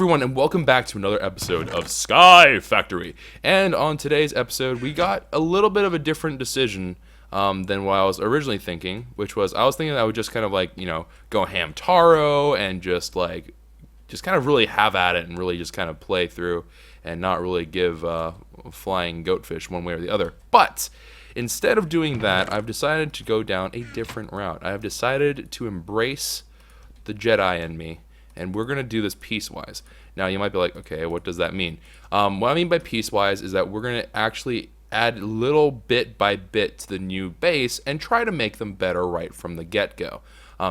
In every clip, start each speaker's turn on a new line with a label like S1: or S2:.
S1: everyone, and welcome back to another episode of Sky Factory. And on today's episode, we got a little bit of a different decision than what I was originally thinking, which was I was thinking I would just kind of like, go ham taro and just kind of really have at it and really just kind of play through and not really give flying goatfish one way or the other. But instead of doing that, I've decided to go down a different route. I have decided to embrace the Jedi in me, and we're going to do this piecewise. Now, you might be like, okay, what does that mean? What I mean by piecewise is that we're going to actually add little bit by bit to the new base and try to make them better right from the get-go.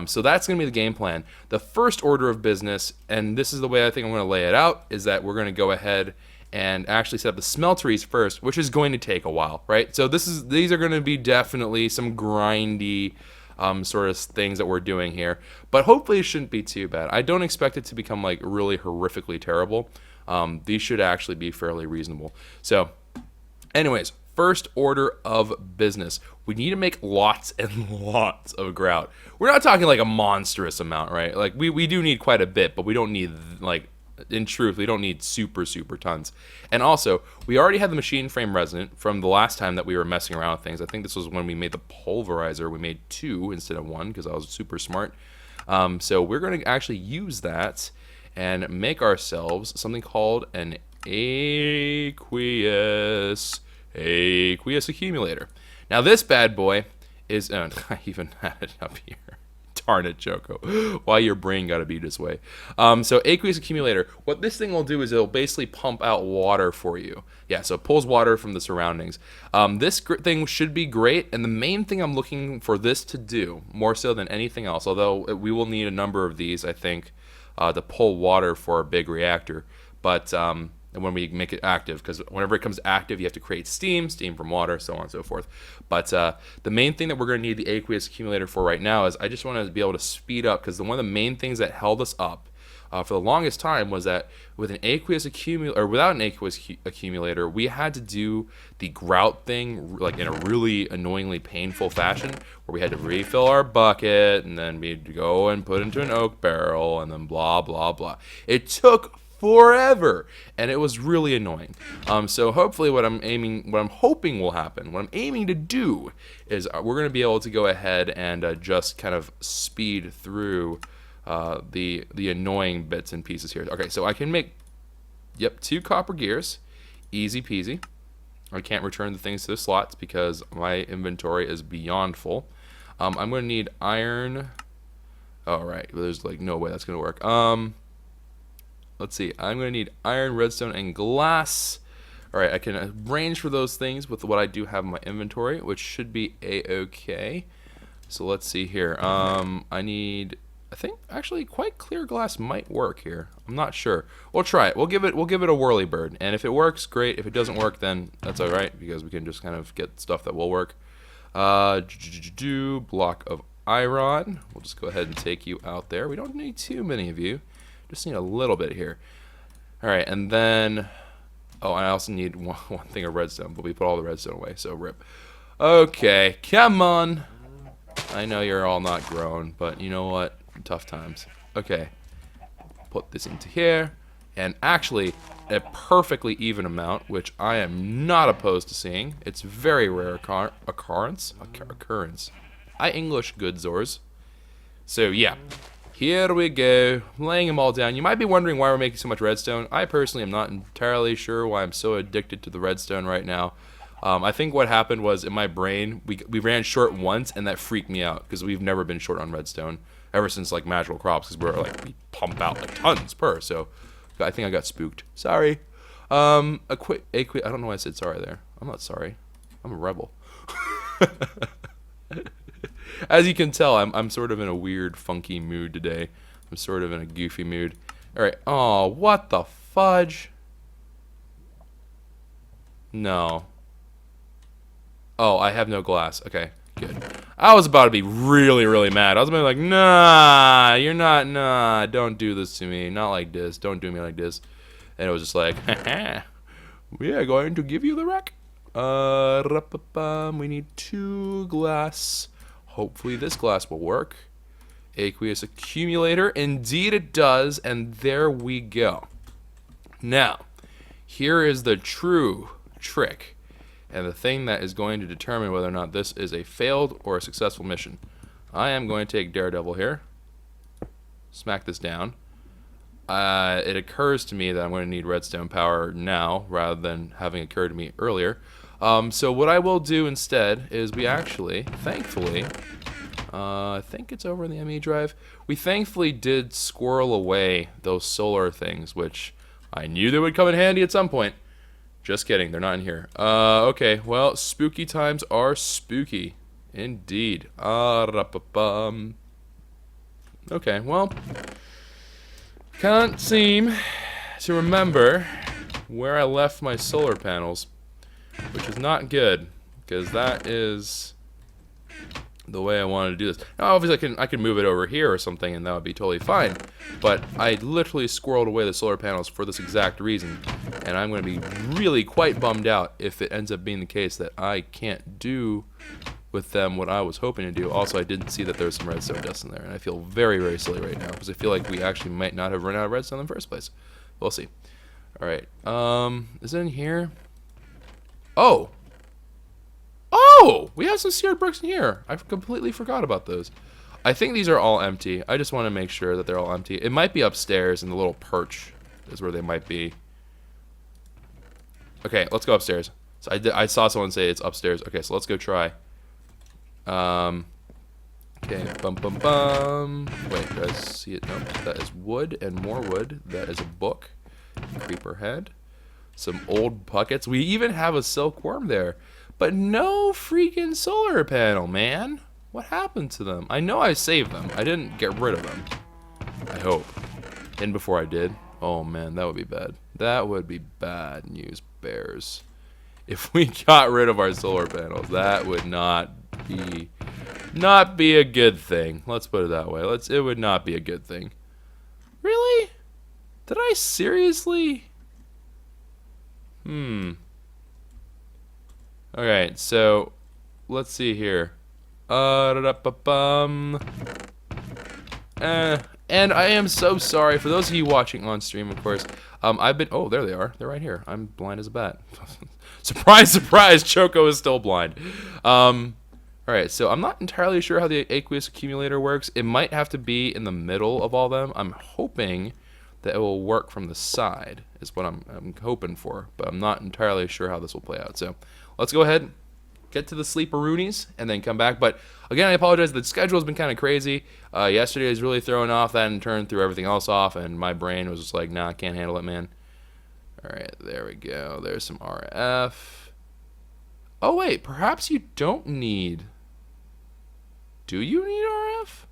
S1: So that's going to be the game plan. The first order of business, and this is the way I think I'm going to lay it out, is that we're going to go ahead and actually set up the smelteries first, which is going to take a while, right? So these are going to be definitely some grindy sort of things that we're doing here, but hopefully it shouldn't be too bad. I don't expect it to become like really horrifically terrible. These should actually be fairly reasonable. So anyways, first order of business, we need to make lots and lots of grout. We're not talking like a monstrous amount, right? Like we do need quite a bit, but we don't need, like, in truth, we don't need super tons. And also, we already had the machine frame resonant from the last time that we were messing around with things. I think this was when we made the pulverizer. We made 2 instead of 1 because I was super smart. So we're going to actually use that and make ourselves something called an aqueous accumulator. Now this bad boy is, I even had it up here. Darn it, Joko. Why your brain gotta be this way? So aqueous accumulator, what this thing will do is it'll basically pump out water for you. Yeah, so it pulls water from the surroundings. This thing should be great, and the main thing I'm looking for this to do, more so than anything else, although we will need a number of these, I think, to pull water for a big reactor, but when we make it active, because whenever it becomes active, you have to create steam from water, so on and so forth. But the main thing that we're going to need the aqueous accumulator for right now is I just want to be able to speed up, because one of the main things that held us up for the longest time was that with an aqueous accumulator, or without an aqueous accumulator, we had to do the grout thing like in a really annoyingly painful fashion, where we had to refill our bucket and then we'd go and put it into an oak barrel and then blah blah blah. It took forever, and it was really annoying. So hopefully what I'm hoping will happen, what I'm aiming to do is we're going to be able to go ahead and just kind of speed through the annoying bits and pieces here. Okay, so I can make 2 copper gears, easy peasy. I can't return the things to the slots because my inventory is beyond full. I'm going to need iron. All right, there's like no way that's going to work. Let's see, I'm going to need iron, redstone, and glass. Alright, I can arrange for those things with what I do have in my inventory, which should be a-okay. So let's see here. I think actually quite clear glass might work here. I'm not sure. We'll try it. We'll give it a whirly bird. And if it works, great. If it doesn't work, then that's alright, because we can just kind of get stuff that will work. Block of iron. We'll just go ahead and take you out there. We don't need too many of you. Just need a little bit here. Alright, and then... Oh, I also need one thing of redstone, but we put all the redstone away, so rip. Okay, come on! I know you're all not grown, but you know what? Tough times. Okay. Put this into here. And actually, a perfectly even amount, which I am not opposed to seeing. It's very rare occurrence. I English good, Zors. So, yeah. Here we go, laying them all down. You might be wondering why we're making so much redstone. I personally am not entirely sure why I'm so addicted to the redstone right now. I think what happened was in my brain, we ran short once, and that freaked me out because we've never been short on redstone ever since like magical crops, because we pump out like tons per. So I think I got spooked. Sorry. I don't know why I said sorry there. I'm not sorry. I'm a rebel. As you can tell, I'm sort of in a weird, funky mood today. I'm sort of in a goofy mood. Alright. Oh, what the fudge? No. Oh, I have no glass. Okay, good. I was about to be really mad. I was about to be like, nah, you're not, nah, don't do this to me. Not like this. Don't do me like this. And it was just like, haha, we are going to give you the wreck. We need 2 glass. Hopefully this glass will work. Aqueous accumulator. Indeed it does, and there we go. Now, here is the true trick, and the thing that is going to determine whether or not this is a failed or a successful mission. I am going to take Daredevil here, smack this down. It occurs to me that I'm going to need redstone power now rather than having occurred to me earlier. So what I will do instead is we actually, thankfully, I think it's over in the ME drive, we thankfully did squirrel away those solar things, which I knew they would come in handy at some point. Just kidding, they're not in here. Okay, well, spooky times are spooky. Indeed. Okay, well, can't seem to remember where I left my solar panels, which is not good, because that is the way I wanted to do this. Now, obviously, I can move it over here or something, and that would be totally fine. But I literally squirreled away the solar panels for this exact reason, and I'm going to be really quite bummed out if it ends up being the case that I can't do with them what I was hoping to do. Also, I didn't see that there was some redstone dust in there, and I feel very, very silly right now because I feel like we actually might not have run out of redstone in the first place. We'll see. All right. Is it in here? Oh. Oh, we have some seared bricks in here. I completely forgot about those. I think these are all empty. I just want to make sure that they're all empty. It might be upstairs in the little perch is where they might be. Okay, let's go upstairs. So I saw someone say it's upstairs. Okay, so let's go try. Okay, bum bum bum. Wait, did I see it? No, that is wood and more wood. That is a book. Creeper head. Some old buckets. We even have a silkworm there. But no freaking solar panel, man. What happened to them? I know I saved them. I didn't get rid of them. I hope. And before I did. Oh man, that would be bad. That would be bad news, bears. If we got rid of our solar panels, that would not be a good thing. Let's put it that way. It would not be a good thing. Really? Did I seriously? Alright, so let's see here. And I am so sorry for those of you watching on stream, of course. Oh, there they are. They're right here. I'm blind as a bat. Surprise, surprise, Choco is still blind. Alright, so I'm not entirely sure how the aqueous accumulator works. It might have to be in the middle of all them. I'm hoping that it will work from the side, is what I'm hoping for, but I'm not entirely sure how this will play out. So let's go ahead, get to the sleeperoonies, and then come back. But again, I apologize. The schedule has been kind of crazy. Yesterday was really throwing off. That in turn threw everything else off, and my brain was just like, nah, I can't handle it, man. All right, there we go. There's some RF. Oh, wait, perhaps you don't need... Do you need RF?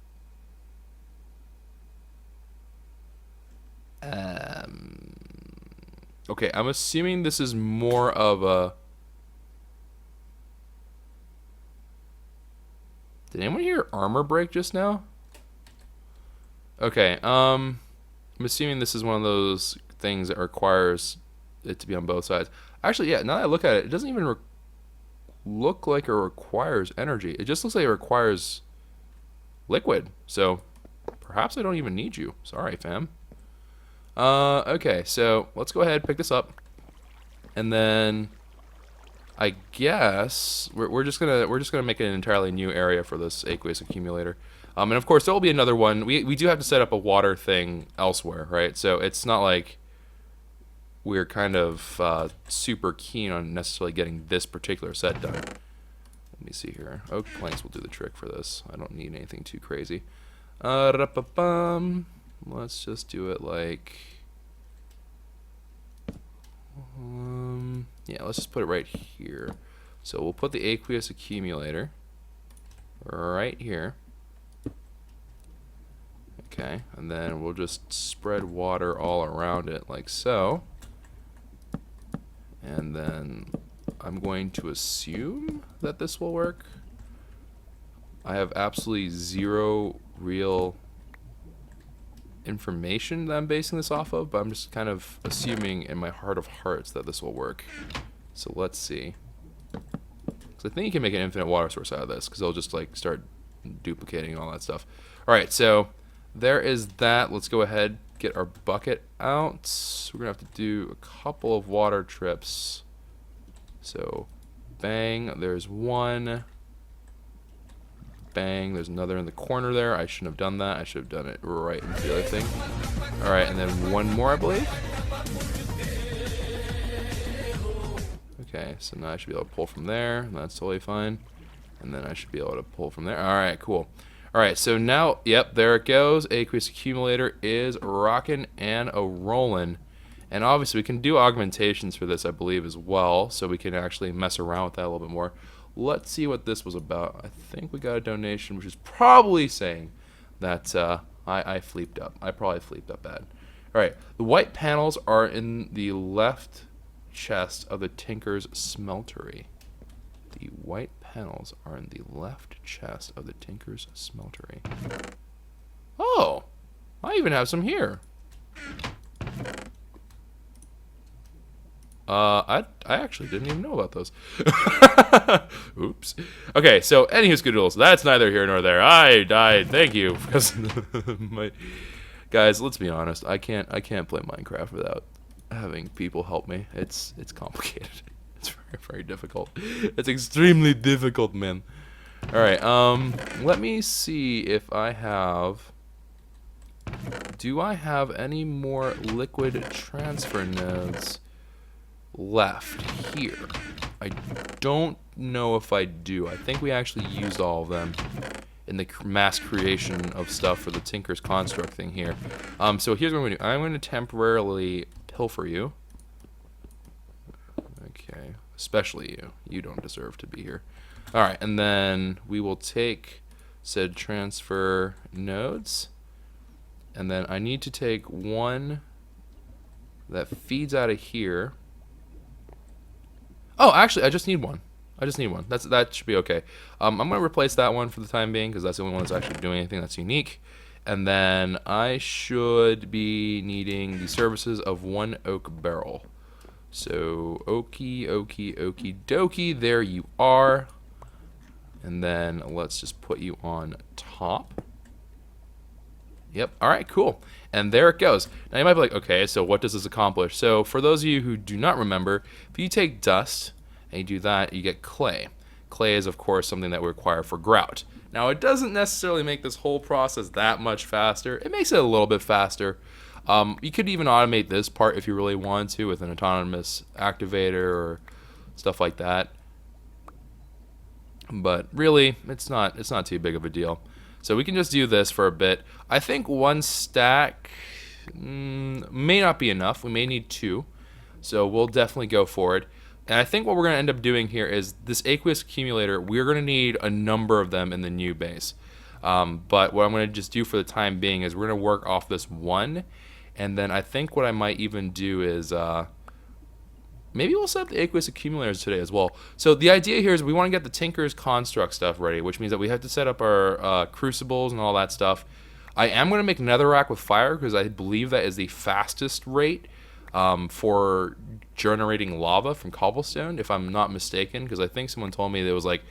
S1: Okay, I'm assuming this is more of a... Did anyone hear armor break just now? Okay, I'm assuming this is one of those things that requires it to be on both sides. Actually, yeah, now that I look at it, it doesn't even look like it requires energy. It just looks like it requires liquid. So, perhaps I don't even need you. Sorry, fam. Okay, so let's go ahead and pick this up. And then... I guess we're just gonna make an entirely new area for this aqueous accumulator, and of course there will be another one. We do have to set up a water thing elsewhere, right? So it's not like we're kind of super keen on necessarily getting this particular set done. Let me see here. Oak planks will do the trick for this. I don't need anything too crazy. Let's just do it like. Yeah, let's just put it right here. So we'll put the aqueous accumulator right here. Okay, and then we'll just spread water all around it like so. And then I'm going to assume that this will work. I have absolutely zero real information that I'm basing this off of, but I'm just kind of assuming in my heart of hearts that this will work. So let's see. So I think you can make an infinite water source out of this, because it'll just like start duplicating all that stuff. Alright, so there is that. Let's go ahead, get our bucket out. We're going to have to do a couple of water trips. So, bang, there's one. Bang, there's another in the corner there. I shouldn't have done that. I should have done it right into the other thing. Alright, and then one more, I believe. Okay, so now I should be able to pull from there. That's totally fine. And then I should be able to pull from there. Alright, cool. Alright, so now, yep, there it goes. Aqueous accumulator is rocking and a rolling. And obviously we can do augmentations for this, I believe, as well. So we can actually mess around with that a little bit more. Let's see what this was about. I think we got a donation, which is probably saying that I fleeped up. I probably fleeped up bad. Alright, the white panels are in the left chest of the Tinker's Smeltery. The white panels are in the left chest of the Tinker's Smeltery. Oh, I even have some here. I actually didn't even know about those. Oops. Okay, so anywho's good rules. That's neither here nor there. I thank you because guys, let's be honest. I can't play Minecraft without having people help me. It's complicated. It's very, very difficult. It's extremely difficult, man. All right. Let me see if I have. Do I have any more liquid transfer nodes left here? I don't know if I do. I think we actually used all of them in the mass creation of stuff for the Tinker's Construct thing here. So here's what I'm going to do. I'm going to temporarily pilfer you. Okay. Especially you. You don't deserve to be here. Alright, and then we will take said transfer nodes. And then I need to take one that feeds out of here. Oh, actually, I just need one. I just need one. That should be okay. I'm going to replace that one for the time being because that's the only one that's actually doing anything that's unique. And then I should be needing the services of one oak barrel. So, okie dokie, there you are. And then let's just put you on top. Yep, alright, cool. And there it goes. Now you might be like, okay, so what does this accomplish? So for those of you who do not remember, if you take dust and you do that, you get clay. Clay is, of course, something that we require for grout. Now it doesn't necessarily make this whole process that much faster. It makes it a little bit faster. You could even automate this part if you really wanted to with an autonomous activator or stuff like that. But really, it's not too big of a deal. So we can just do this for a bit. I think one stack may not be enough. We may need two. So we'll definitely go for it. And I think what we're going to end up doing here is this aqueous accumulator, we're going to need a number of them in the new base. But what I'm going to just do for the time being is we're going to work off this one. And then I think what I might even do is maybe we'll set up the aqueous accumulators today as well. So the idea here is we want to get the Tinker's Construct stuff ready, which means that we have to set up our crucibles and all that stuff. I am going to make netherrack with fire because I believe that is the fastest rate for generating lava from cobblestone, if I'm not mistaken, because I think someone told me that it was like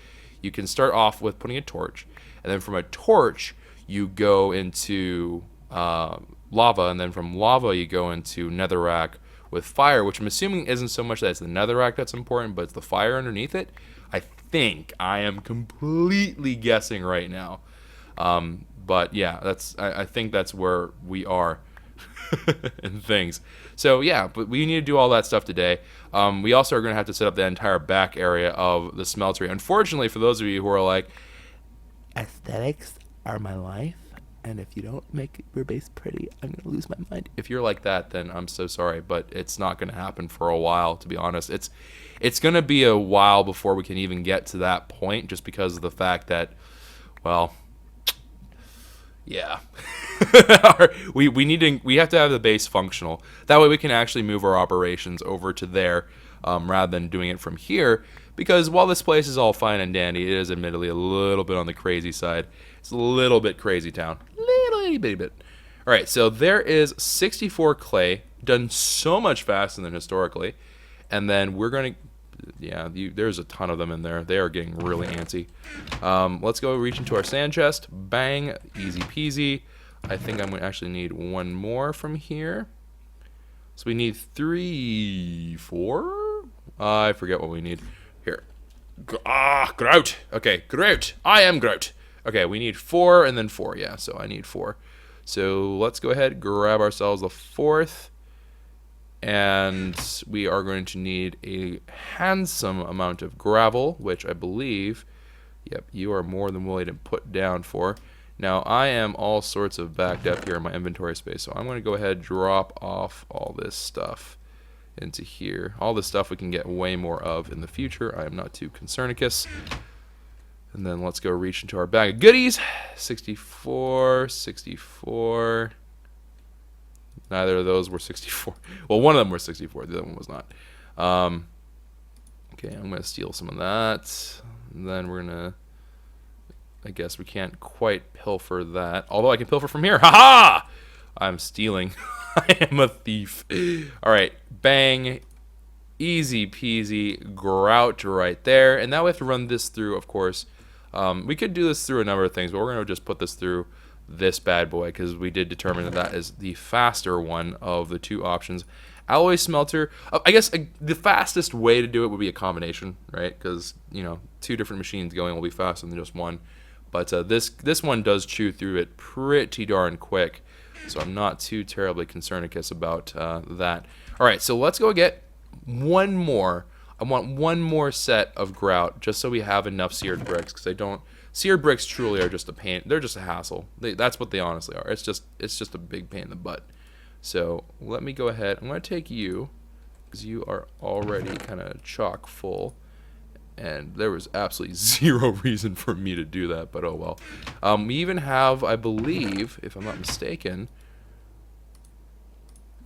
S1: you can start off with putting a torch, and then from a torch you go into lava, and then from lava you go into netherrack with fire, which I'm assuming isn't so much that it's the netherrack that's important, but it's the fire underneath it. I think I am completely guessing right now, but yeah, I think that's where we are in things. So yeah, but we need to do all that stuff today. We also are going to have to set up the entire back area of the smeltery. Unfortunately, for those of you who are like, aesthetics are my life, and if you don't make your base pretty, I'm going to lose my mind. If you're like that, then I'm so sorry, but it's not going to happen for a while, to be honest. It's going to be a while before we can even get to that point, just because of the fact that, well, yeah. we have to have the base functional. That way we can actually move our operations over to there rather than doing it from here. Because while this place is all fine and dandy, it is admittedly a little bit on the crazy side. It's a little bit crazy town. Little bitty bit. Alright, so there is 64 clay, done so much faster than historically. And then we're going to... Yeah, there's a ton of them in there. They are getting really antsy. Let's go reach into our sand chest. Bang. Easy peasy. I think I'm going to actually need one more from here. So we need 3, 4? I forget what we need. Here. Grout. Okay, Grout. I am Grout. Okay, we need 4 and then 4. Yeah, so I need 4. So let's go ahead, grab ourselves a 4th. And we are going to need a handsome amount of gravel, which I believe, yep, you are more than willing to put down for. Now, I am all sorts of backed up here in my inventory space, so I'm going to go ahead and drop off all this stuff into here. All this stuff we can get way more of in the future. I am not too concernicus. And then let's go reach into our bag of goodies. 64, 64. Neither of those were 64. Well, one of them were 64. The other one was not. Okay, I'm going to steal some of that. And then we're going to... I guess we can't quite pilfer that. Although I can pilfer from here. Ha-ha! I'm stealing. I am a thief. Alright, bang. Easy peasy. Grout right there. And now we have to run this through, of course. We could do this through a number of things, but we're going to just put this through this bad boy because we did determine that that is the faster one of the two options. Alloy smelter. I guess the fastest way to do it would be a combination, right? Because, you know, 2 different machines going will be faster than just one. But this one does chew through it pretty darn quick, so I'm not too terribly concernicus about that. All right, so let's go get one more. I want one more set of grout just so we have enough seared bricks, because I don't. Seared bricks truly are just a pain. They're just a hassle. That's what they honestly are. It's just a big pain in the butt. So let me go ahead. I'm going to take you because you are already kind of chock full. And there was absolutely 0 reason for me to do that, but oh well. We even have, I believe, if I'm not mistaken,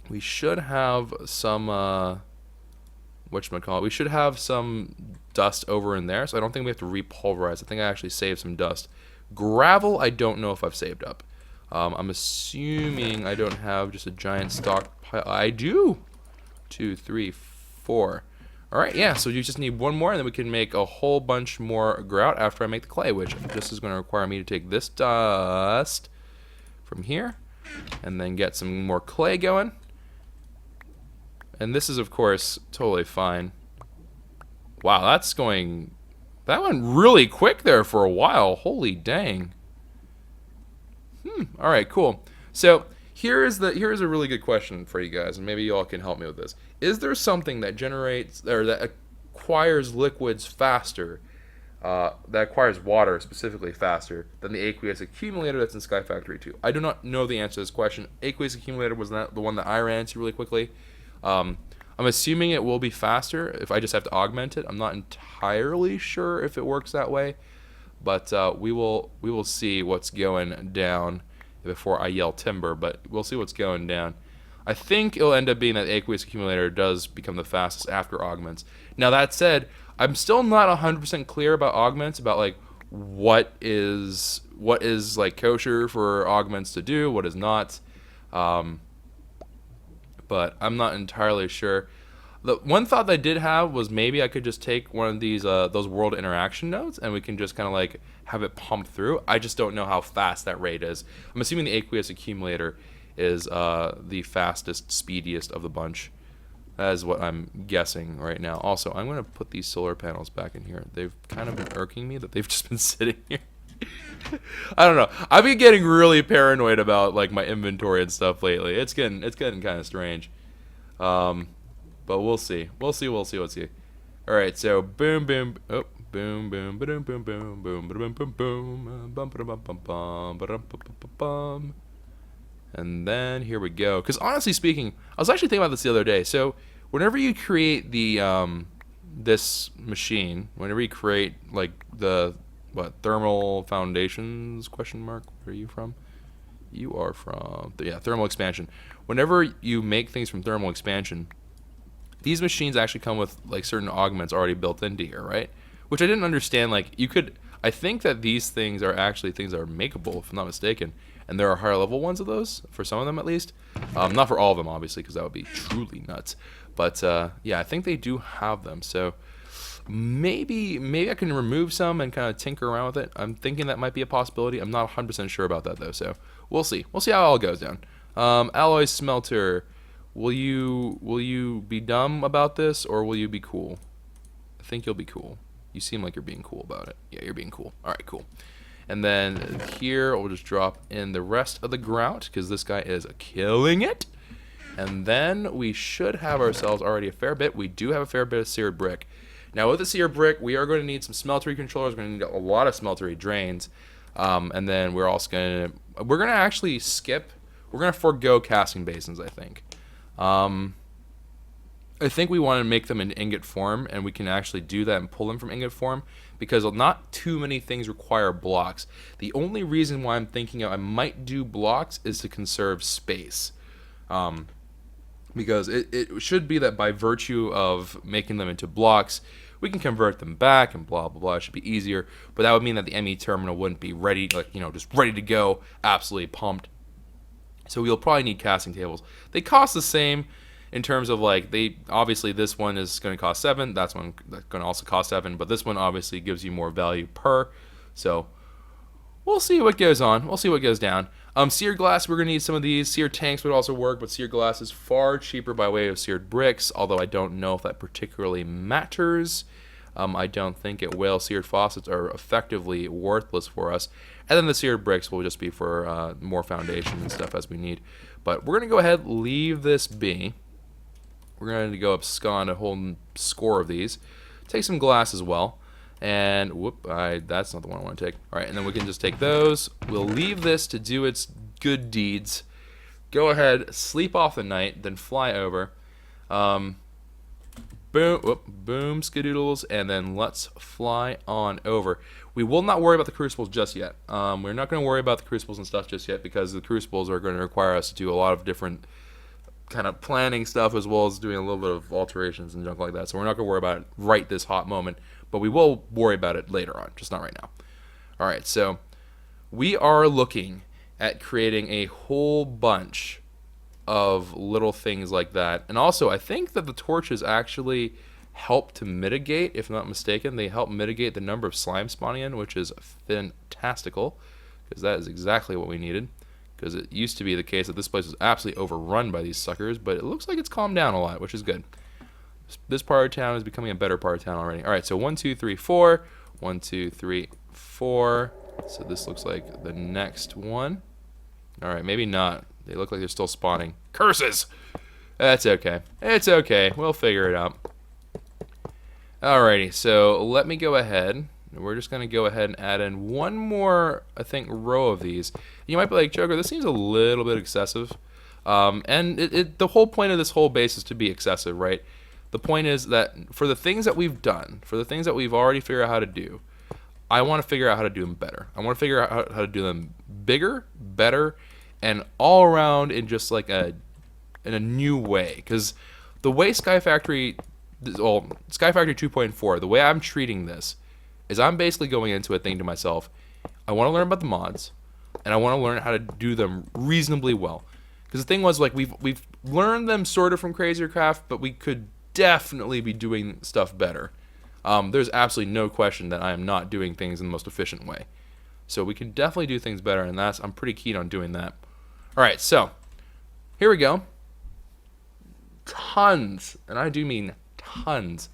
S1: we should have some, whatchamacallit, we should have some dust over in there, so I don't think we have to repulverize. I think I actually saved some dust. Gravel, I don't know if I've saved up. I'm assuming I don't have just a giant stockpile. I do! 2, 3, 4. Alright, yeah, so you just need one more, and then we can make a whole bunch more grout after I make the clay, which this is going to require me to take this dust from here, and then get some more clay going. And this is, of course, totally fine. Wow, that went really quick there for a while. Holy dang. Alright, cool. So, here's a really good question for you guys, and maybe you all can help me with this. Is there something that generates, or that acquires liquids faster, that acquires water specifically faster, than the aqueous accumulator that's in Sky Factory 2? I do not know the answer to this question. Aqueous accumulator was not the one that I ran into really quickly. I'm assuming it will be faster if I just have to augment it. I'm not entirely sure if it works that way, but we will see what's going down before I yell timber, but we'll see what's going down. I think it'll end up being that the aqueous accumulator does become the fastest after augments. Now that said, I'm still not 100% clear about augments, about like what is like kosher for augments to do, what is not. But I'm not entirely sure. The one thought that I did have was maybe I could just take one of these those world interaction nodes and we can just kind of like have it pump through. I just don't know how fast that rate is. I'm assuming the aqueous accumulator is the fastest, speediest of the bunch. That is what I'm guessing right now. Also, I'm going to put these solar panels back in here. They've kind of been irking me that they've just been sitting here. I don't know. I've been getting really paranoid about like my inventory and stuff lately. It's getting kind of strange. But we'll see. We'll see. All right. So boom, boom. Oh, boom, boom, boom, boom, boom, boom, boom, boom, boom, bum, bum, bum, bum, bum. And then here we go. Because honestly speaking, I was actually thinking about this the other day. So whenever you create the this machine, whenever you create like the thermal foundations ? Where are you from? You are from thermal expansion. Whenever you make things from thermal expansion, these machines actually come with like certain augments already built into here, right? Which I didn't understand. Like you could, I think that these things are actually things that are makeable, if I'm not mistaken. And there are higher level ones of those, for some of them at least. Not for all of them, obviously, because that would be truly nuts. But yeah, I think they do have them. So Maybe I can remove some and kind of tinker around with it. I'm thinking that might be a possibility. I'm not 100% sure about that though, so we'll see. We'll see how it all goes down. Alloy smelter, will you be dumb about this, or will you be cool? I think you'll be cool. You seem like you're being cool about it. Yeah, you're being cool. All right, cool. And then here we'll just drop in the rest of the grout because this guy is killing it. And then we should have ourselves already a fair bit. We do have a fair bit of seared brick. Now with the seared brick, we are going to need some smeltery controllers. We're going to need a lot of smeltery drains. And then we're also going to actually skip. We're going to forego casting basins, I think. I think we want to make them in ingot form, and we can actually do that and pull them from ingot form because not too many things require blocks. The only reason why I'm thinking I might do blocks is to conserve space. Because it should be that by virtue of making them into blocks, we can convert them back and blah, blah, blah. It should be easier. But that would mean that the ME terminal wouldn't be ready, like, just ready to go, absolutely pumped. So we'll probably need casting tables. They cost the same in terms of, like, obviously this one is going to cost 7. That's one that's going to also cost 7. But this one obviously gives you more value per. So we'll see what goes on. We'll see what goes down. Seared glass, we're going to need some of these. Seared tanks would also work, but seared glass is far cheaper by way of seared bricks, although I don't know if that particularly matters. I don't think it will. Seared faucets are effectively worthless for us. And then the seared bricks will just be for more foundation and stuff as we need. But we're going to go ahead and leave this be. We're going to go abscond a whole score of these. Take some glass as well. And that's not the one I want to take. All right, and then we can just take those. We'll leave this to do its good deeds. Go ahead, sleep off the night, then fly over. Boom, skadoodles, and then let's fly on over. We will not worry about the crucibles just yet. We're not going to worry about the crucibles and stuff just yet because the crucibles are going to require us to do a lot of different kind of planning stuff as well as doing a little bit of alterations and junk like that. So we're not going to worry about it right this hot moment. But we will worry about it later on, just not right now. All right, so we are looking at creating a whole bunch of little things like that. And also, I think that the torches actually help to mitigate, if not mistaken, they help mitigate the number of slime spawning in, which is fantastical, because that is exactly what we needed. Because it used to be the case that this place was absolutely overrun by these suckers, but it looks like it's calmed down a lot, which is good. This part of town is becoming a better part of town already. All right, so 1, 2, 3, 4. 1, 2, 3, 4. So this looks like the next one. All right, maybe not. They look like they're still spawning. Curses! That's okay. It's okay. We'll figure it out. Alrighty, so let me go ahead. We're just going to go ahead and add in one more, I think, row of these. You might be like, Joker, this seems a little bit excessive. And the whole point of this whole base is to be excessive, right? The point is that for the things that we've done, for the things that we've already figured out how to do, I want to figure out how to do them better. I want to figure out how to do them bigger, better, and all around in just like in a new way. Because the way Sky Factory 2.4, the way I'm treating this is I'm basically going into it thinking to myself, I want to learn about the mods, and I want to learn how to do them reasonably well. Because the thing was, like, we've learned them sort of from KwehCraft, but we could definitely be doing stuff better. There's absolutely no question that I am not doing things in the most efficient way. So we can definitely do things better, and I'm pretty keen on doing that. All right, so here we go. Tons, and I do mean tons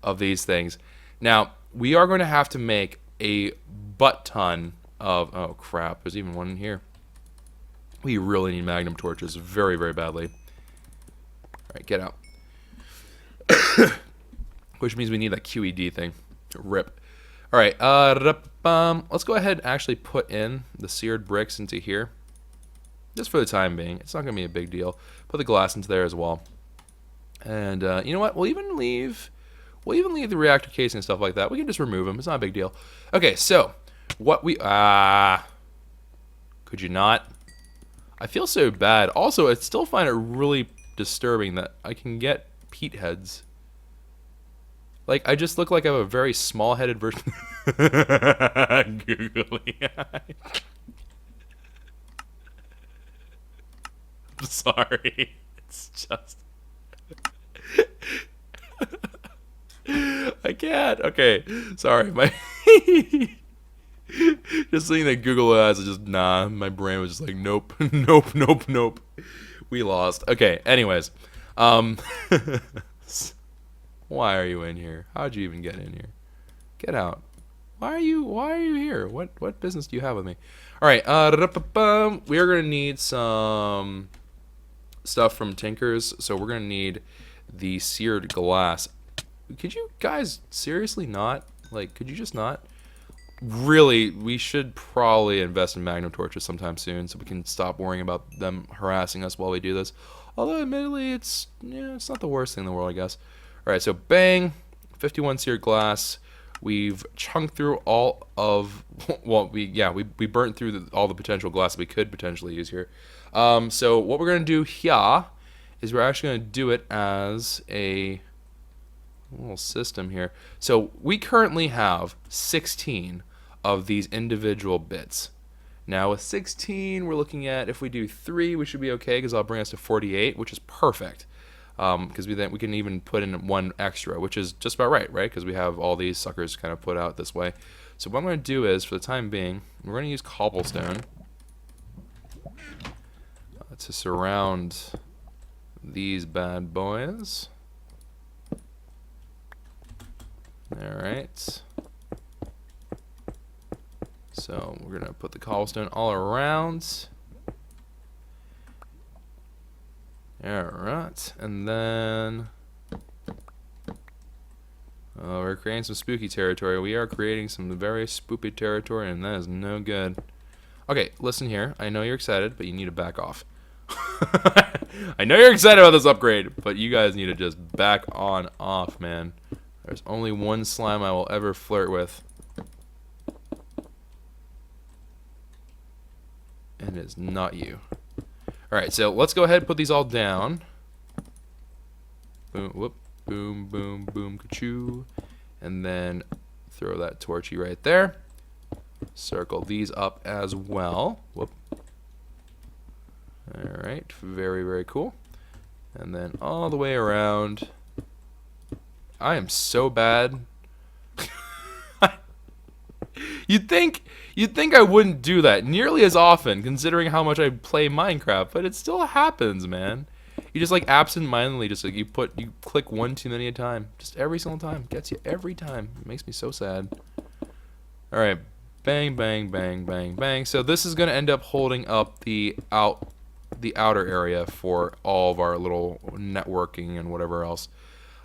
S1: of these things. Now, we are going to have to make a butt ton of, oh crap, there's even one in here. We really need magnum torches very, very badly. All right, get out. Which means we need that QED thing. Rip. All right, let's go ahead and actually put in the seared bricks into here. Just for the time being. It's not going to be a big deal. Put the glass into there as well. And you know what? We'll even leave the reactor casing and stuff like that. We can just remove them. It's not a big deal. Okay, so what we could you not? I feel so bad. Also, I still find it really disturbing that I can get Pete heads. Like, I just look like I have a very small-headed version. Googly eye. I'm sorry. It's just... I can't. Okay, sorry. My just seeing that Google Ads is just nah. My brain was just like, nope, nope, nope, nope. We lost. Okay. Anyways, um, why are you in here? How'd you even get in here? Get out. Why are you here? What business do you have with me? All right. We are gonna need some stuff from Tinker's, so we're gonna need the seared glass. Could you guys seriously not? Like, could you just not? Really, we should probably invest in magnum torches sometime soon, so we can stop worrying about them harassing us while we do this. Although, admittedly, it's not the worst thing in the world, I guess. All right, so bang, 51 seared glass. We've chunked through all of, well, we burnt through all the potential glass we could potentially use here. So what we're gonna do here is we're actually gonna do it as a little system here. So we currently have 16 of these individual bits. Now with 16, we're looking at, if we do 3, we should be okay, because that'll bring us to 48, which is perfect. Because we can even put in 1 extra, which is just about right? Because we have all these suckers kind of put out this way. So what I'm going to do is, for the time being, we're going to use cobblestone to surround these bad boys. Alright. So we're going to put the cobblestone all around. Alright, and then we're creating some spooky territory. We are creating some very spooky territory, and that is no good. Okay, listen here. I know you're excited, but you need to back off. I know you're excited about this upgrade, but you guys need to just back on off, man. There's only one slime I will ever flirt with. And it's not you. Alright, so let's go ahead and put these all down. Boom, whoop, boom, boom, boom, ka-choo. And then throw that torchy right there. Circle these up as well. Whoop. Alright, very, very cool. And then all the way around. I am so bad. You'd think I wouldn't do that nearly as often, considering how much I play Minecraft, but it still happens, man. You just like absent-mindedly, just like you click one too many a time, just every single time, gets you every time. It makes me so sad. All right, bang, bang, bang, bang, bang. So this is gonna end up holding up the outer area for all of our little networking and whatever else.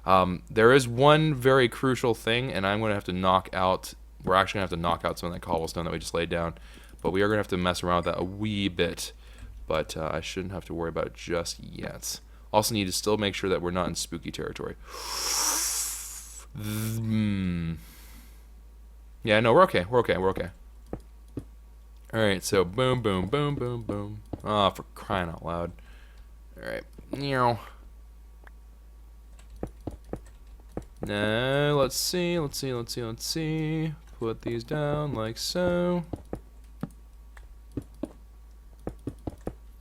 S1: There is one very crucial thing, and I'm gonna have to knock out. We're actually going to have to knock out some of that cobblestone that we just laid down. But we are going to have to mess around with that a wee bit. But I shouldn't have to worry about it just yet. Also need to still make sure that we're not in spooky territory. Yeah, no, we're okay. We're okay. We're okay. Alright, so boom, boom, boom, boom, boom. Ah, for crying out loud. Alright. Now, let's see. Put these down like so.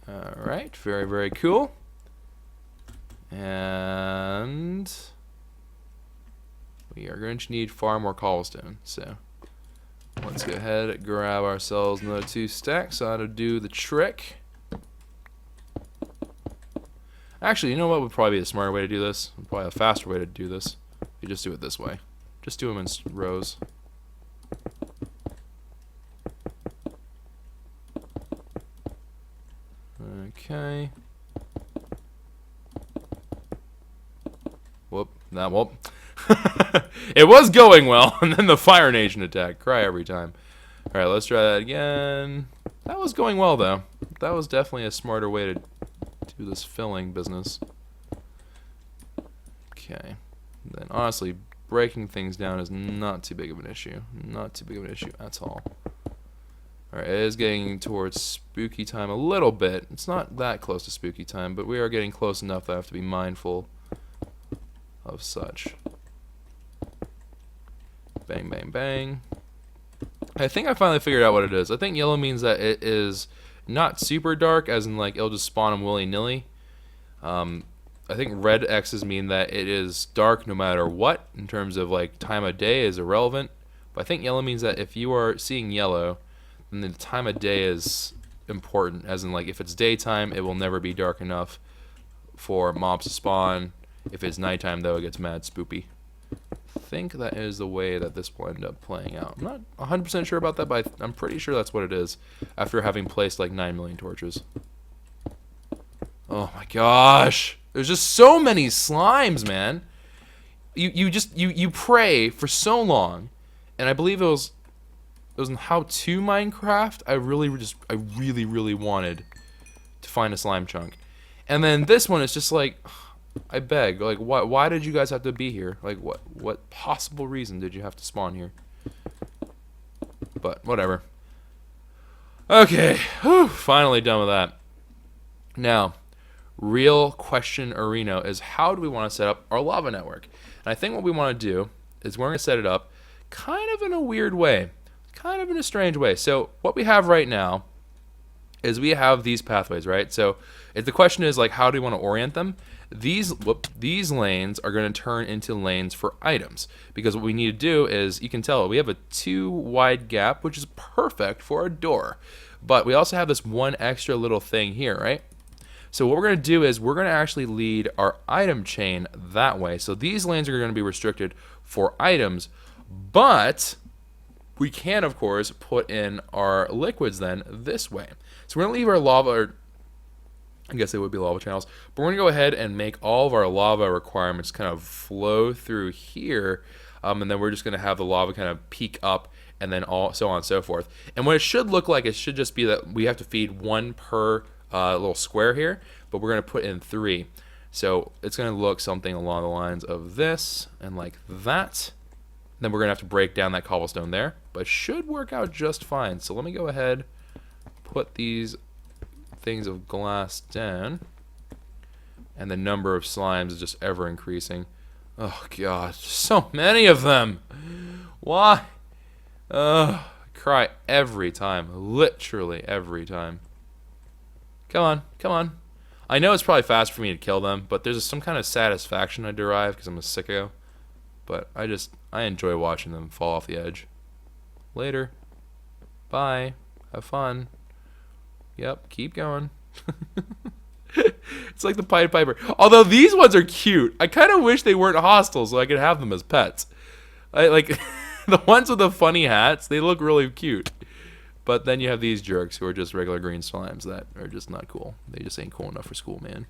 S1: Alright, very, very cool. And we are going to need far more cobblestone. So let's go ahead and grab ourselves another 2 stacks. So to do the trick. Actually, you know what would probably be a smarter way to do this? Probably a faster way to do this. You just do it this way. Just do them in rows. Okay. Whoop. It was going well, and then the Fire Nation attacked. Cry every time. Alright, let's try that again. That was going well, though. That was definitely a smarter way to do this filling business. Okay. Then, honestly, breaking things down is not too big of an issue. Not too big of an issue at all. Alright, it is getting towards spooky time a little bit. It's not that close to spooky time, but we are getting close enough that I have to be mindful of such. Bang, bang, bang. I think I finally figured out what it is. I think yellow means that it is not super dark, as in like it'll just spawn them willy-nilly. I think red X's mean that it is dark no matter what, in terms of like time of day is irrelevant. But I think yellow means that if you are seeing yellow, then the time of day is important. As in, like, if it's daytime, it will never be dark enough for mobs to spawn. If it's nighttime, though, it gets mad spoopy. I think that is the way that this will end up playing out. I'm not 100% sure about that, but I'm pretty sure that's what it is after having placed like 9 million torches. Oh my gosh. There's just so many slimes, man. You pray for so long, and I believe it was in How to Minecraft. I really wanted to find a slime chunk. And then this one is just like, I beg, like, why did you guys have to be here? Like, what possible reason did you have to spawn here? But whatever. Okay, whew, finally done with that. Now, real question, Areno, is how do we want to set up our lava network? And I think what we want to do is we're going to set it up kind of in a weird way, kind of in a strange way. So what we have right now is we have these pathways, right? So if the question is, like, how do we want to orient them? These lanes are going to turn into lanes for items, because what we need to do is, you can tell we have a 2 wide gap, which is perfect for a door, but we also have this one extra little thing here, right? So what we're going to do is we're going to actually lead our item chain that way. So these lanes are going to be restricted for items, but we can, of course, put in our liquids then this way. So we're going to leave our lava, or I guess it would be lava channels, but we're going to go ahead and make all of our lava requirements kind of flow through here, and then we're just going to have the lava kind of peak up, and then so on and so forth. And what it should look like, it should just be that we have to feed 1 per little square here, but we're going to put in 3. So it's going to look something along the lines of this, and like that. Then we're going to have to break down that cobblestone there, but it should work out just fine. So let me go ahead, put these things of glass down, and the number of slimes is just ever increasing. Oh god, so many of them. Why? I cry every time, literally every time. Come on, come on. I know it's probably fast for me to kill them, but there's some kind of satisfaction I derive because I'm a sicko. But I enjoy watching them fall off the edge. Later. Bye. Have fun. Yep, keep going. It's like the Pied Piper. Although these ones are cute. I kind of wish they weren't hostile so I could have them as pets. Like the ones with the funny hats, they look really cute. But then you have these jerks who are just regular green slimes that are just not cool. They just ain't cool enough for school, man.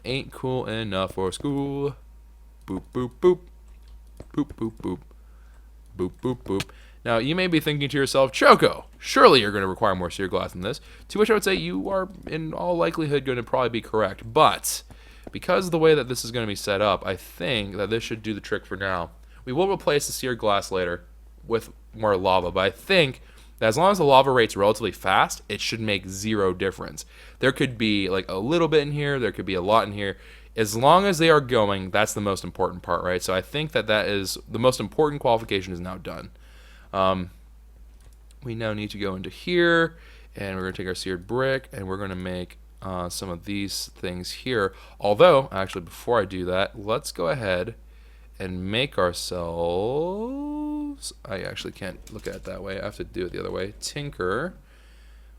S1: Ain't cool enough for school. Boop, boop, boop. Boop, boop, boop. Boop, boop, boop. Now, you may be thinking to yourself, Choco, surely you're going to require more seared glass than this. To which I would say you are, in all likelihood, going to probably be correct. But because of the way that this is going to be set up, I think that this should do the trick for now. We will replace the seared glass later with more lava, but I think that as long as the lava rate's relatively fast, it should make 0 difference. There could be like a little bit in here, there could be a lot in here. As long as they are going, that's the most important part, right? So I think that is the most important qualification is now done. We now need to go into here, and we're going to take our seared brick, and we're going to make some of these things here. Although, actually, before I do that, let's go ahead and make ourselves... I actually can't look at it that way. I have to do it the other way. Tinker.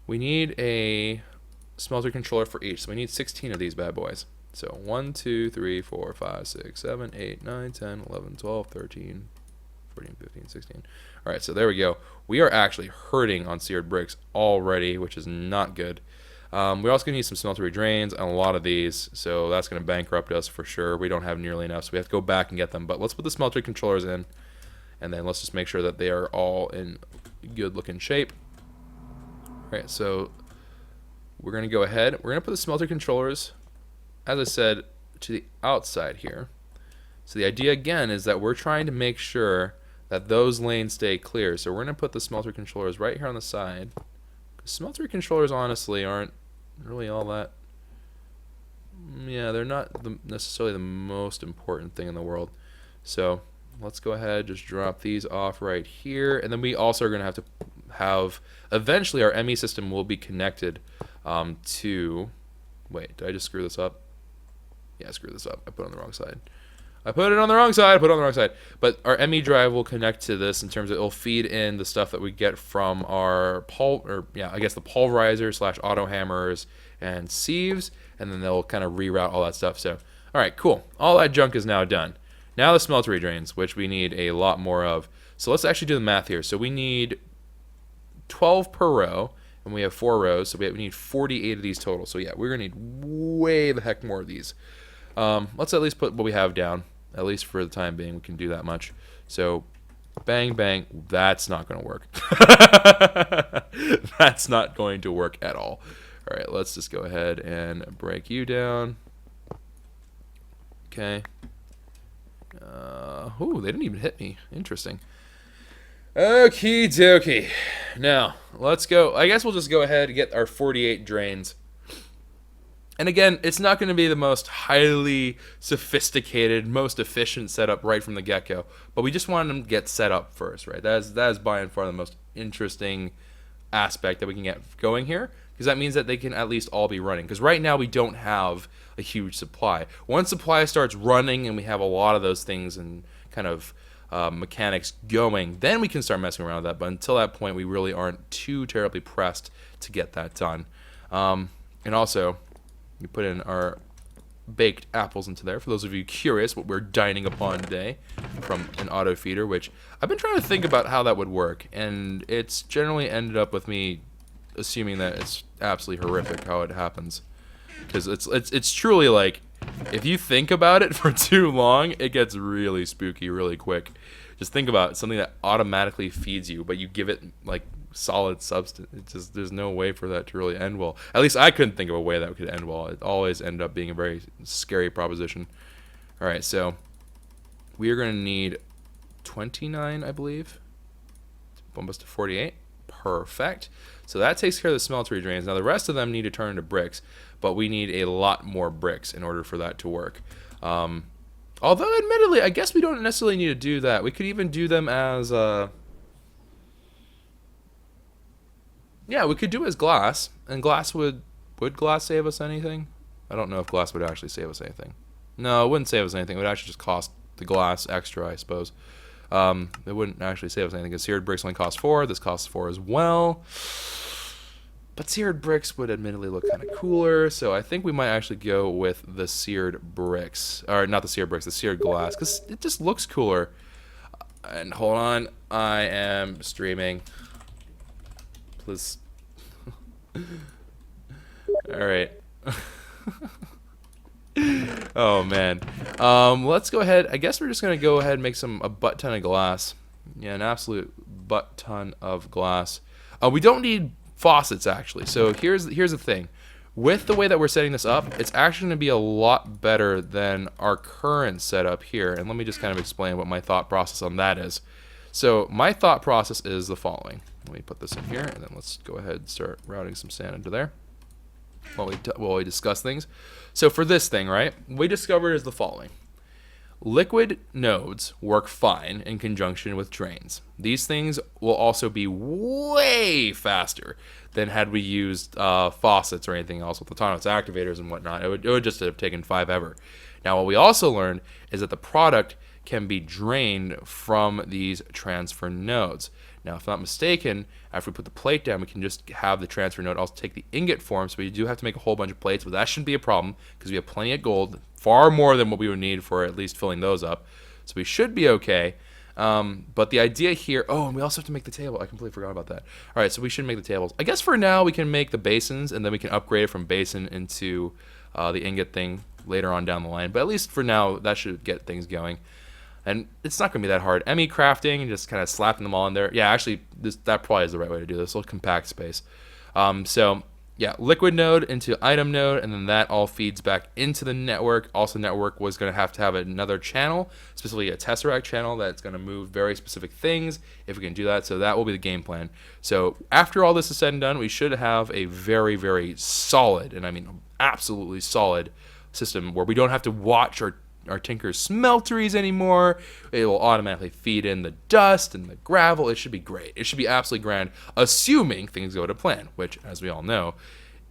S1: We need a smelter controller for each, so we need 16 of these bad boys. So 1, 2, 3, 4, 5, 6, 7, 8, 9, 10, 11, 12, 13, 14, 15, 16. All right, so there we go. We are actually hurting on seared bricks already, which is not good. We're also going to need some smeltery drains and a lot of these, so that's going to bankrupt us for sure. We don't have nearly enough, so we have to go back and get them. But let's put the smeltery controllers in, and then let's just make sure that they are all in good-looking shape. All right, so we're going to go ahead. We're going to put the smelter controllers, as I said, to the outside here. So the idea, again, is that we're trying to make sure that those lanes stay clear. So we're going to put the smelter controllers right here on the side. Smelter controllers, honestly, aren't really all that... Yeah, they're not necessarily the most important thing in the world. So let's go ahead, just drop these off right here. And then we also are going to have eventually our ME system will be connected to... Wait, did I just screw this up? Yeah, screw this up. I put it on the wrong side. I put it on the wrong side. I put it on the wrong side. But our ME drive will connect to this in terms of it'll feed in the stuff that we get from our the pulverizer / auto hammers and sieves, and then they'll kind of reroute all that stuff. So, all right, cool. All that junk is now done. Now the smeltery drains, which we need a lot more of. So let's actually do the math here. So we need 12 per row, and we have 4 rows, so we need 48 of these total. So yeah, we're gonna need way the heck more of these. Let's at least put what we have down. At least for the time being, we can do that much. So, bang, bang. That's not going to work. That's not going to work at all. All right, let's just go ahead and break you down. Okay. Ooh, they didn't even hit me. Interesting. Okie dokie. Now, let's go. I guess we'll just go ahead and get our 48 drains. And again, it's not going to be the most highly sophisticated, most efficient setup right from the get-go, but we just want them to get set up first, right? That is by and far the most interesting aspect that we can get going here, because that means that they can at least all be running. Because right now we don't have a huge supply. Once supply starts running and we have a lot of those things and kind of mechanics going, then we can start messing around with that. But until that point, we really aren't too terribly pressed to get that done. And also, we put in our baked apples into there. For those of you curious what we're dining upon today from an auto feeder, which I've been trying to think about how that would work, and it's generally ended up with me assuming that it's absolutely horrific how it happens. Because it's truly like, if you think about it for too long, it gets really spooky really quick. Just think about something that automatically feeds you, but you give it like solid substance. It's just, there's no way for that to really end well. At least I couldn't think of a way that could end well. It always ended up being a very scary proposition. All right, so we are going to need 29, I believe, to bump us to 48. Perfect. So that takes care of the smeltery drains. Now the rest of them need to turn into bricks, but we need a lot more bricks in order for that to work. Although, admittedly, I guess we don't necessarily need to do that. We could even do them as yeah, we could do it as glass, and glass would glass save us anything? I don't know if glass would actually save us anything. No, it wouldn't save us anything. It would actually just cost the glass extra, I suppose. It wouldn't actually save us anything, because seared bricks only cost 4. This costs 4 as well. But seared bricks would admittedly look kind of cooler, so I think we might actually go with the seared bricks. Or not the seared bricks, the seared glass, because it just looks cooler. And hold on, I am streaming. Please. Alright. Oh man. Let's go ahead. I guess we're just gonna go ahead and make a butt ton of glass. Yeah, an absolute butt ton of glass. We don't need faucets actually. So here's the thing. With the way that we're setting this up, it's actually going to be a lot better than our current setup here. And let me just kind of explain what my thought process on that is. So my thought process is the following. Let me put this in here, and then let's go ahead and start routing some sand into there while we discuss things. So for this thing, right, what we discovered is the following. Liquid nodes work fine in conjunction with drains. These things will also be way faster than had we used faucets or anything else with autonomous activators and whatnot. It would just have taken 5 ever. Now, what we also learned is that the product can be drained from these transfer nodes. Now, if I'm not mistaken, after we put the plate down, we can just have the transfer node also take the ingot form, so we do have to make a whole bunch of plates, but that shouldn't be a problem because we have plenty of gold, far more than what we would need for at least filling those up. So we should be okay. But the idea here, oh, and we also have to make the table. I completely forgot about that. All right, so we should make the tables. I guess for now we can make the basins, and then we can upgrade it from basin into the ingot thing later on down the line. But at least for now, that should get things going. And it's not going to be that hard. ME crafting and just kind of slapping them all in there. Yeah, actually, that probably is the right way to do this. A little compact space. So, yeah, liquid node into item node, and then that all feeds back into the network. Also, network was going to have another channel, specifically a Tesseract channel that's going to move very specific things if we can do that. So that will be the game plan. So after all this is said and done, we should have a very, very solid, and I mean absolutely solid system where we don't have to watch our Tinker's smelteries anymore. It will automatically feed in the dust and the gravel. It should be great. It should be absolutely grand, assuming things go to plan, which, as we all know,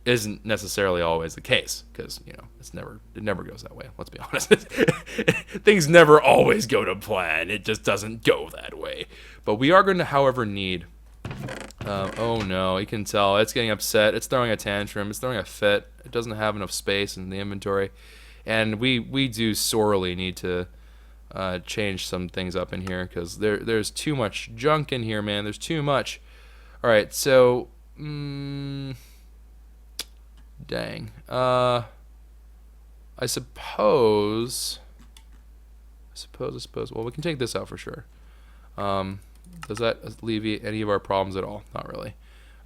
S1: isn't necessarily always the case, because it never goes that way. Let's be honest. Things never always go to plan. It just doesn't go that way. But we are going to, however, need. Oh no, you can tell it's getting upset. It's throwing a tantrum. It's throwing a fit. It doesn't have enough space in the inventory, and we do sorely need to change some things up in here, because there's too much junk in here, man. There's too much. All right, so. Dang. I suppose. Well, we can take this out for sure. Does that alleviate any of our problems at all? Not really.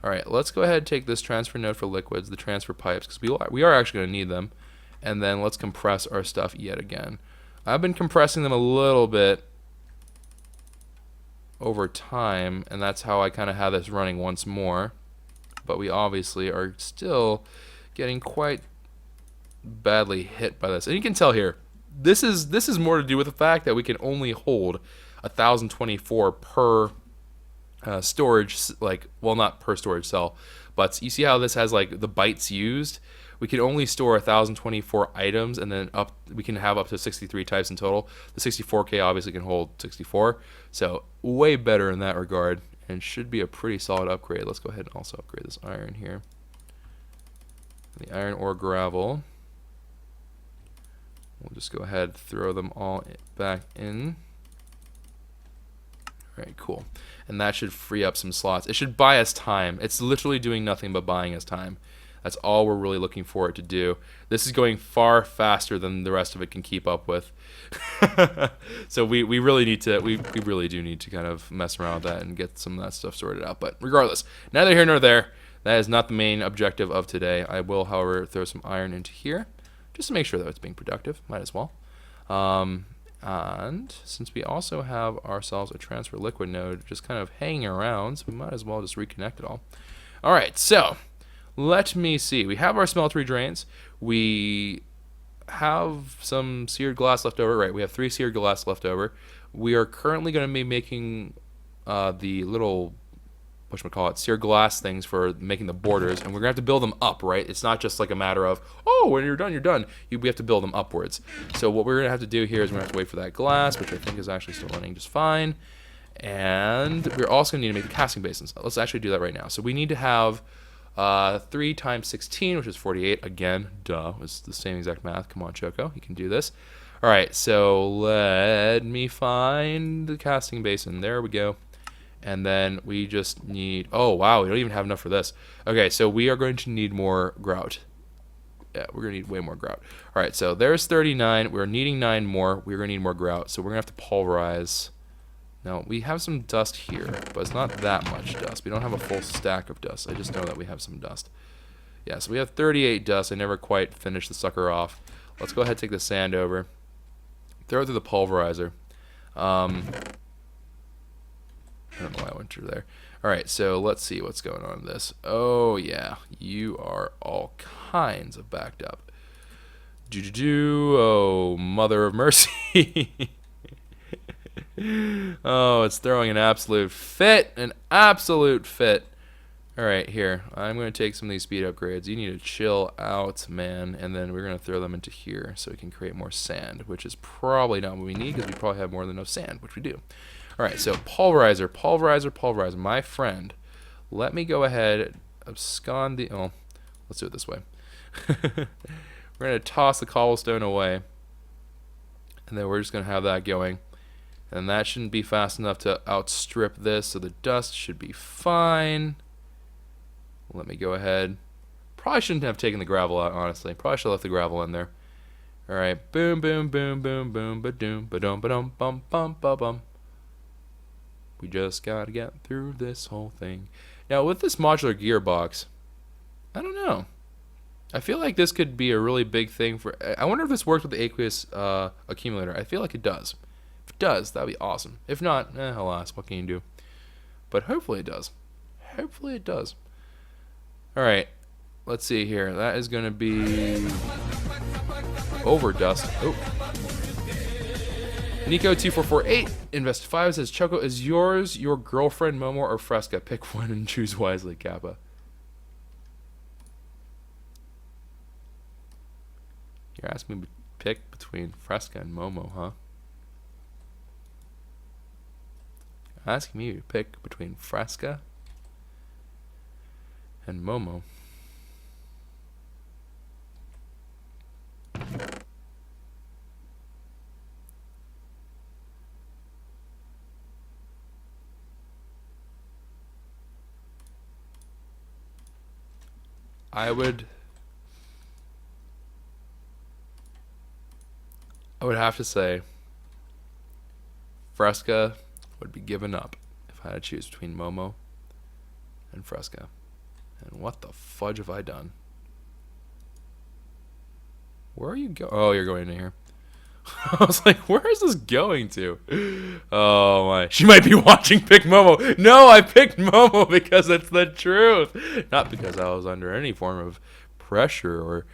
S1: All right, let's go ahead and take this transfer node for liquids, the transfer pipes, because we are actually going to need them. And then let's compress our stuff yet again. I've been compressing them a little bit over time, and that's how I kind of have this running once more. But we obviously are still getting quite badly hit by this. And you can tell here, this is more to do with the fact that we can only hold 1024 per storage, well, not per storage cell, but you see how this has like the bytes used? We can only store 1024 items, and then we can have up to 63 types in total. The 64K obviously can hold 64, so way better in that regard, and should be a pretty solid upgrade. Let's go ahead and also upgrade this iron here. The iron ore gravel. We'll just go ahead and throw them all back in. Alright, cool. And that should free up some slots. It should buy us time. It's literally doing nothing but buying us time. That's all we're really looking for it to do. This is going far faster than the rest of it can keep up with. So we really need to, we really do need to kind of mess around with that and get some of that stuff sorted out. But regardless, neither here nor there. That is not the main objective of today. I will, however, throw some iron into here just to make sure that it's being productive. Might as well. And since we also have ourselves a transfer liquid node just kind of hanging around, so we might as well just reconnect it all. All right, so let me see. We have our smeltery drains. We have some seared glass left over. Right, we have 3 seared glass left over. We are currently going to be making the little, whatchamacallit, seared glass things for making the borders, and we're going to have to build them up, right? It's not just like a matter of, oh, when you're done, you're done. We have to build them upwards. So what we're going to have to do here is we're going to have to wait for that glass, which I think is actually still running just fine. And we're also going to need to make the casting basins. Let's actually do that right now. So we need to have 3 times 16, which is 48. Again, duh, it's the same exact math. Come on, Choco, you can do this. All right, so let me find the casting basin. There we go. And then we just need, oh wow, we don't even have enough for this. Okay, so we are going to need more grout. Yeah, we're going to need way more grout. All right, so there's 39. We're needing 9 more. We're going to need more grout. So we're going to have to pulverize. Now, we have some dust here, but it's not that much dust. We don't have a full stack of dust. I just know that we have some dust. Yeah, so we have 38 dust. I never quite finished the sucker off. Let's go ahead and take the sand over. Throw it through the pulverizer. I don't know why I went through there. All right, so let's see what's going on in this. Oh, yeah. You are all kinds of backed up. Oh, mother of mercy. Oh, it's throwing an absolute fit. An absolute fit. All right, here. I'm going to take some of these speed upgrades. You need to chill out, man. And then we're going to throw them into here so we can create more sand, which is probably not what we need because we probably have more than enough sand, which we do. All right, so pulverizer, my friend. Let me go ahead, abscond the, oh, let's do it this way. We're going to toss the cobblestone away, and then we're just going to have that going. And that shouldn't be fast enough to outstrip this, so the dust should be fine. Let me go ahead. Probably shouldn't have taken the gravel out, honestly. Probably should have left the gravel in there. All right, boom, boom, boom, boom, boom, ba-doom, ba-dum, ba-dum, bum, bum, ba-bum. We just gotta get through this whole thing. Now, with this modular gearbox, I don't know. I feel like this could be a really big thing for... I wonder if this works with the aqueous accumulator. I feel like it does. If it does, that'd be awesome. If not, alas, what can you do? But hopefully it does. Hopefully it does. All right, let's see here. That is going to be overdust. Oh. Nico2448 invested 5 says, Choco, is yours your girlfriend, Momo, or Fresca? Pick one and choose wisely, Kappa. You're asking me to pick between Fresca and Momo, huh? You're asking me to pick between Fresca and Momo. I would have to say Fresca would be given up if I had to choose between Momo and Fresca. And what the fudge have I done? Where are you going? Oh, you're going in here. I was like, where is this going to? Oh my. She might be watching Pick Momo. No, I picked Momo because it's the truth. Not because I was under any form of pressure or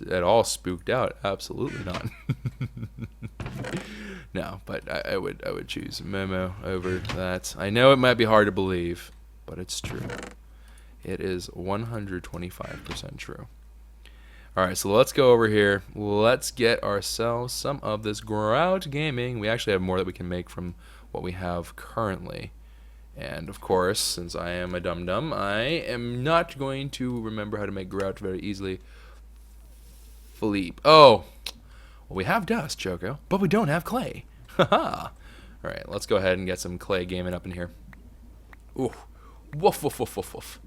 S1: at all spooked out. Absolutely not. No, but I would choose Momo over that. I know it might be hard to believe, but it's true. It is 125% true. Alright, so let's go over here. Let's get ourselves some of this grout gaming. We actually have more that we can make from what we have currently. And of course, since I am a dum-dum, I am not going to remember how to make grout very easily. Philippe. Oh, well, we have dust, Choco, but we don't have clay. Haha. Alright, let's go ahead and get some clay gaming up in here. Ooh. Woof, woof, woof, woof, woof.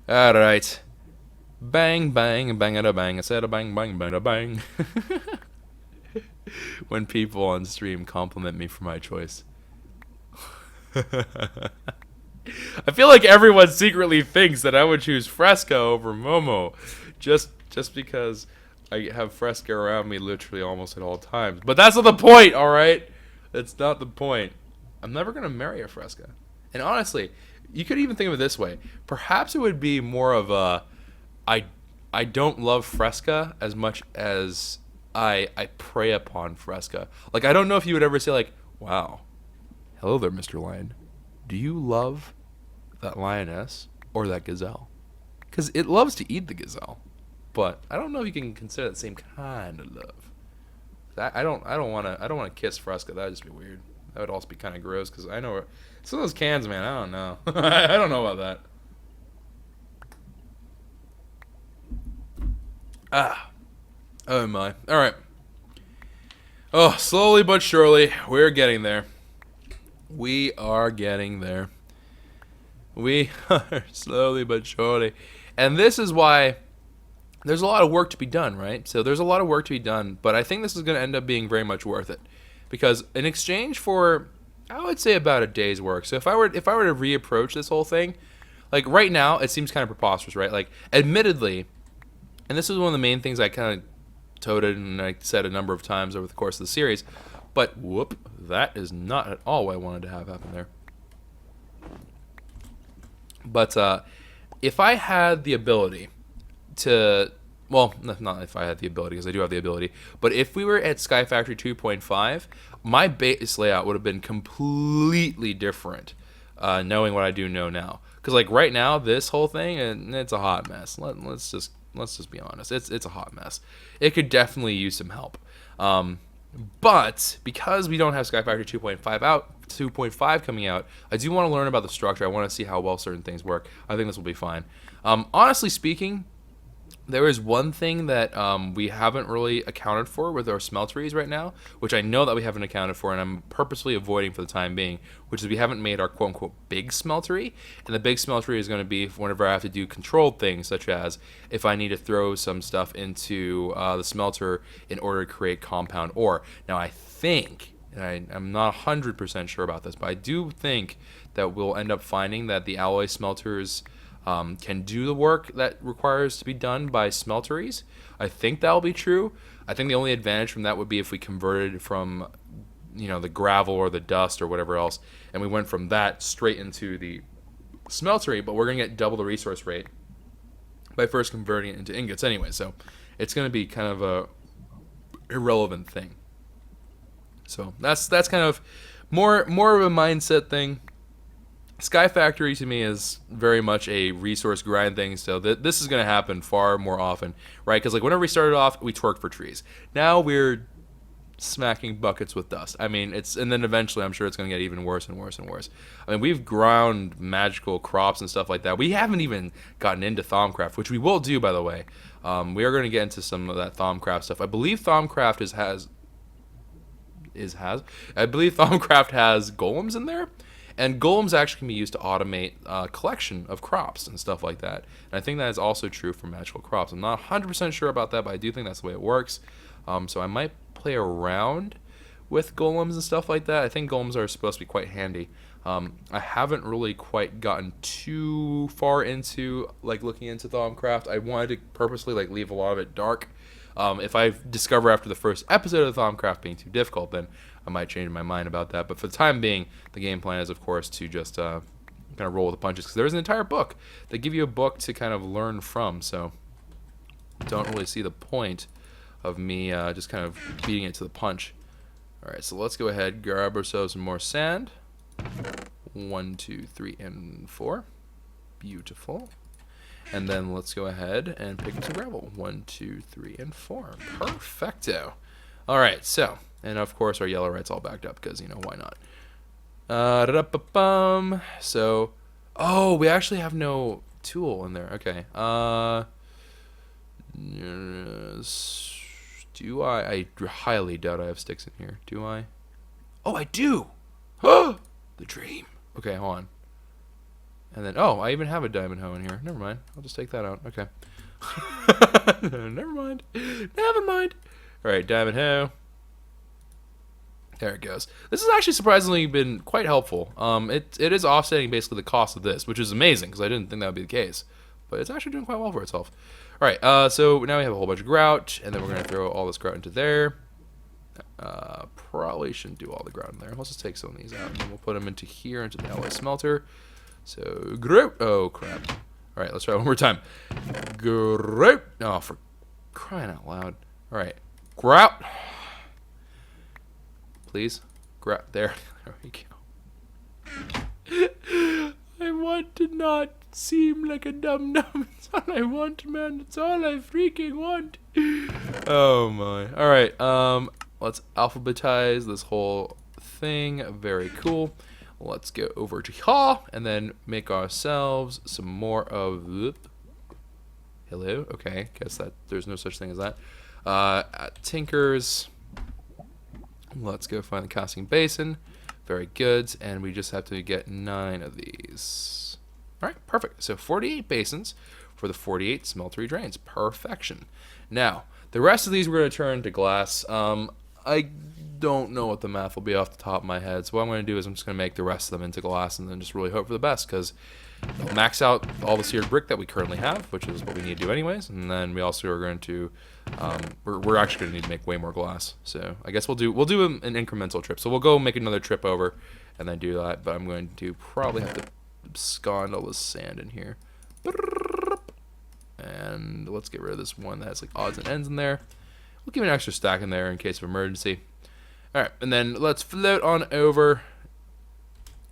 S1: Alright. Bang, bang, bang, a bang. I said a bang, bang, bang, a bang. When people on stream compliment me for my choice. I feel like everyone secretly thinks that I would choose Fresca over Momo. Just because I have Fresca around me literally almost at all times. But that's not the point, alright? That's not the point. I'm never going to marry a Fresca. And honestly, you could even think of it this way. Perhaps it would be more of a... I don't love Fresca as much as I prey upon Fresca. Like, I don't know if you would ever say, like, wow, hello there, Mr. Lion. Do you love that lioness or that gazelle? Because it loves to eat the gazelle. But I don't know if you can consider that the same kind of love. I don't want to kiss Fresca. That would just be weird. That would also be kind of gross because I know some of those cans, man. I don't know. I don't know about that. Ah. Oh my. Alright. Oh, slowly but surely, we're getting there. We are getting there. We are slowly but surely. And this is why there's a lot of work to be done, right? So there's a lot of work to be done, but I think this is going to end up being very much worth it. Because in exchange for, I would say about a day's work. So if I were to reapproach this whole thing, like right now, it seems kind of preposterous, right? Like, admittedly, and this is one of the main things I kind of toted and I said a number of times over the course of the series. But, whoop, that is not at all what I wanted to have happen there. But if I had the ability to... Well, not if I had the ability, because I do have the ability. But if we were at Sky Factory 2.5, my base layout would have been completely different, knowing what I do know now. Because, like, right now, this whole thing, it's a hot mess. Let's just be honest. It's a hot mess. It could definitely use some help. But because we don't have Sky Factory 2.5 coming out, I do want to learn about the structure. I want to see how well certain things work. I think this will be fine. Honestly speaking, there is one thing that we haven't really accounted for with our smelteries right now, which I know that we haven't accounted for, and I'm purposely avoiding for the time being, which is we haven't made our quote-unquote big smeltery. And the big smeltery is going to be whenever I have to do controlled things, such as if I need to throw some stuff into the smelter in order to create compound ore. Now, I think, and I'm not 100% sure about this, but I do think that we'll end up finding that the alloy smelters... can do the work that requires to be done by smelteries. I think that'll be true. I think the only advantage from that would be if we converted from, the gravel or the dust or whatever else, and we went from that straight into the smeltery, but we're going to get double the resource rate by first converting it into ingots anyway, so it's going to be kind of a irrelevant thing. So that's kind of more of a mindset thing. Sky Factory to me is very much a resource grind thing, so this is going to happen far more often, right? Because like whenever we started off, we twerked for trees. Now we're smacking buckets with dust. I mean, and then eventually I'm sure it's going to get even worse and worse and worse. I mean, we've ground magical crops and stuff like that. We haven't even gotten into Thaumcraft, which we will do, by the way. We are going to get into some of that Thaumcraft stuff. I believe Thaumcraft I believe Thaumcraft has golems in there. And golems actually can be used to automate collection of crops and stuff like that. And I think that is also true for magical crops. I'm not 100% sure about that, but I do think that's the way it works. So I might play around with golems and stuff like that. I think golems are supposed to be quite handy. I haven't really quite gotten too far into like looking into Thaumcraft. I wanted to purposely like leave a lot of it dark. If I discover after the first episode of Thaumcraft being too difficult, then I might change my mind about that. But for the time being, the game plan is, of course, to just kind of roll with the punches. Because there's an entire book. They give you a book to kind of learn from. So don't really see the point of me just kind of beating it to the punch. All right, so let's go ahead, grab ourselves some more sand. 1, 2, 3, and 4. Beautiful. And then let's go ahead and pick up some gravel. 1, 2, 3, and 4. Perfecto. All right, so, and of course our yellow right's all backed up because, you know, why not? So, oh, we actually have no tool in there. Okay. Do I? I highly doubt I have sticks in here. Do I? Oh, I do. The dream. Okay, hold on. And then, oh, I even have a diamond hoe in here. Never mind. I'll just take that out. Okay. Never mind. Never mind. All right, diamond hoe. There it goes. This has actually surprisingly been quite helpful. It is offsetting basically the cost of this, which is amazing because I didn't think that would be the case. But it's actually doing quite well for itself. All right, so now we have a whole bunch of grout, and then we're going to throw all this grout into there. Probably shouldn't do all the grout in there. Let's just take some of these out, and then we'll put them into here, into the alloy smelter. So, grout. Oh, crap. All right, let's try it one more time. Grout. Oh, for crying out loud. All right, grout. Please. Grout. There. There we go. I want to not seem like a dum-dum. It's all I want, man. It's all I freaking want. Oh, my. All right, let's alphabetize this whole thing. Very cool. Let's go over to Ha and then make ourselves some more of. Hello. Okay. Guess that there's no such thing as that. At Tinker's. Let's go find the casting basin. Very good. And we just have to get 9 of these. All right. Perfect. So 48 basins for the 48 smeltery drains. Perfection. Now the rest of these we're going to turn to glass. I don't know what the math will be off the top of my head. So what I'm going to do is I'm just going to make the rest of them into glass and then just really hope for the best because we'll max out all the seared brick that we currently have, which is what we need to do anyways. And then we also are going to, we're actually going to need to make way more glass. So I guess we'll do an incremental trip. So we'll go make another trip over and then do that. But I'm going to probably have to abscond all this sand in here. And let's get rid of this one that has like odds and ends in there. We'll give an extra stack in there in case of emergency. All right, and then let's float on over,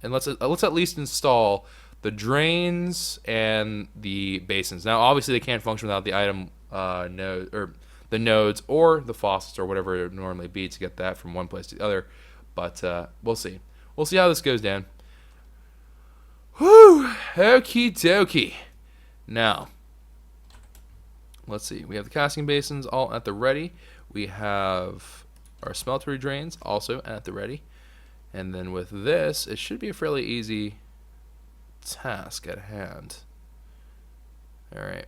S1: and let's at least install the drains and the basins. Now, obviously, they can't function without the item node or the nodes or the faucets or whatever it would normally be to get that from one place to the other. But we'll see. We'll see how this goes down. Whew! Okie dokie. Now, let's see. We have the casting basins all at the ready. We have our smeltery drains also at the ready. And then with this, it should be a fairly easy task at hand. Alright.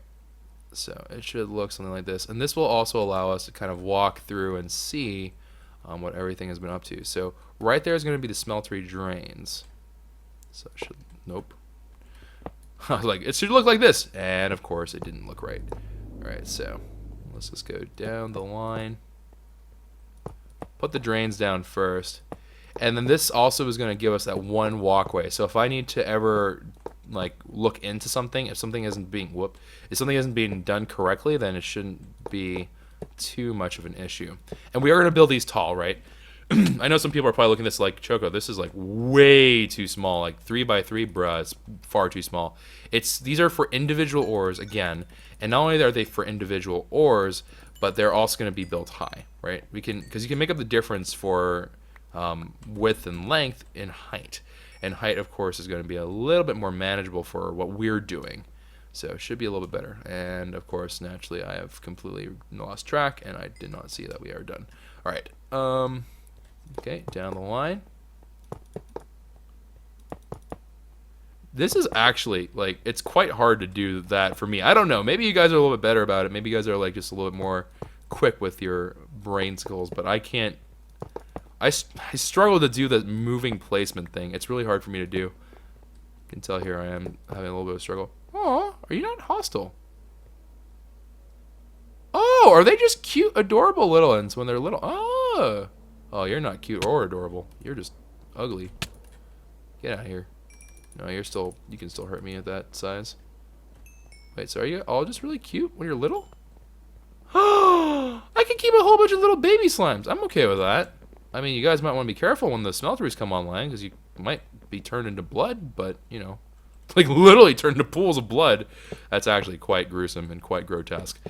S1: So it should look something like this. And this will also allow us to kind of walk through and see what everything has been up to. So right there is going to be the smeltery drains. So it should, nope. I was like, it should look like this. And of course, it didn't look right. Alright, so let's just go down the line. Put the drains down first. And then this also is going to give us that one walkway. So if I need to ever like look into something, if something isn't being done correctly, then it shouldn't be too much of an issue. And we are going to build these tall, right? I know some people are probably looking at this like, Choco, this is like way too small. Like 3x3, bruh, it's far too small. These are for individual ores again, and not only are they for individual ores, but they're also going to be built high, right? Because you can make up the difference for width and length in height, and height, of course, is going to be a little bit more manageable for what we're doing. So it should be a little bit better. And of course, naturally, I have completely lost track, and I did not see that we are done. All right. Okay, down the line. This is actually, like, it's quite hard to do that for me. I don't know. Maybe you guys are a little bit better about it. Maybe you guys are, like, just a little bit more quick with your brain skills, but I can't. I struggle to do the moving placement thing. It's really hard for me to do. You can tell here I am having a little bit of struggle. Oh, are you not hostile? Oh, are they just cute, adorable little ones when they're little? Oh. Oh, you're not cute or adorable. You're just ugly. Get out of here. No, you can still hurt me at that size. Wait, so are you all just really cute when you're little? I can keep a whole bunch of little baby slimes. I'm okay with that. I mean, you guys might want to be careful when the smelteries come online, because you might be turned into blood, but, you know, like literally turned into pools of blood. That's actually quite gruesome and quite grotesque.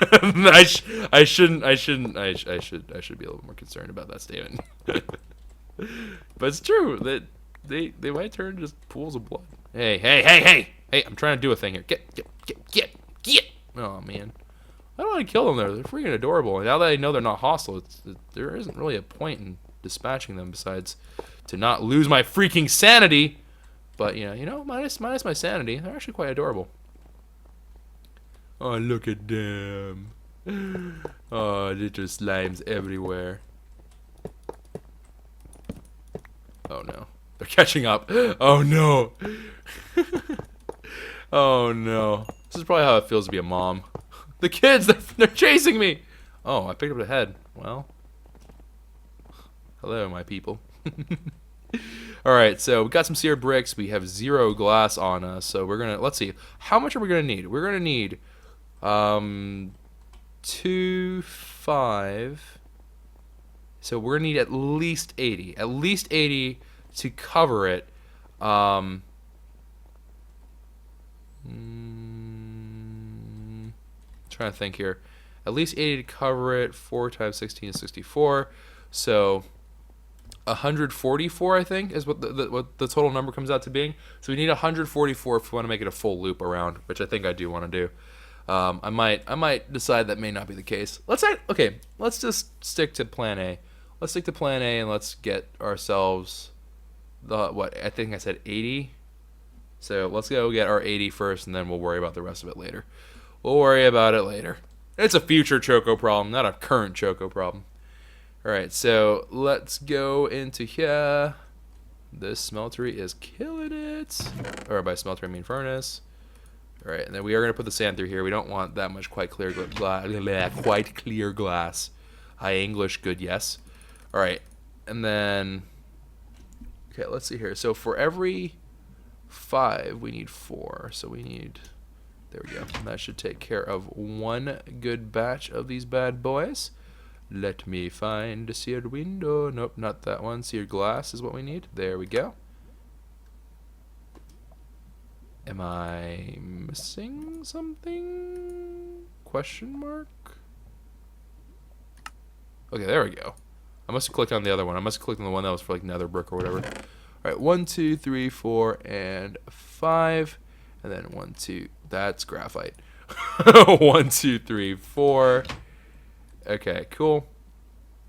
S1: I should be a little more concerned about that statement. But it's true that they might turn into just pools of blood. Hey, I'm trying to do a thing here. Get. Oh man. I don't want to kill them there. They're freaking adorable. And now that I know they're not hostile, there isn't really a point in dispatching them besides to not lose my freaking sanity. But minus my sanity, they're actually quite adorable. Oh, look at them. Oh, little slimes everywhere. Oh no. They're catching up. Oh no. Oh no. This is probably how it feels to be a mom. The kids, they're chasing me. Oh, I picked up the head. Well. Hello, my people. Alright, so we got some seared bricks. We have 0 glass on us. So we're going to, let's see. How much are we going to need? We're going to need 2, 5. So we're going to need at least 80. At least 80 to cover it. Trying to think here. At least 80 to cover it. 4 times 16 is 64. So 144, I think, is what the total number comes out to being. So we need 144 if we want to make it a full loop around, which I think I do want to do. I might decide that may not be the case. Let's just stick to plan A. Let's stick to plan A and let's get ourselves what I think I said 80. So let's go get our 80 first, and then we'll worry about the rest of it later. We'll worry about it later. It's a future Choco problem, not a current Choco problem. Alright, so let's go into here. This smeltery is killing it. Or by smeltery I mean furnace. Alright, and then we are going to put the sand through here. We don't want that much quite clear glass. High English, good, yes. Alright, and then... Okay, let's see here. So for every 5, we need 4. So we need... There we go. That should take care of one good batch of these bad boys. Let me find a seared window. Nope, not that one. Seared glass is what we need. There we go. Am I missing something? Question mark? Okay, there we go. I must have clicked on the other one. I must have clicked on the one that was for like nether brick or whatever. Alright, 1, 2, 3, 4, and 5. And then 1, 2. That's graphite. 1, 2, 3, 4. Okay, cool.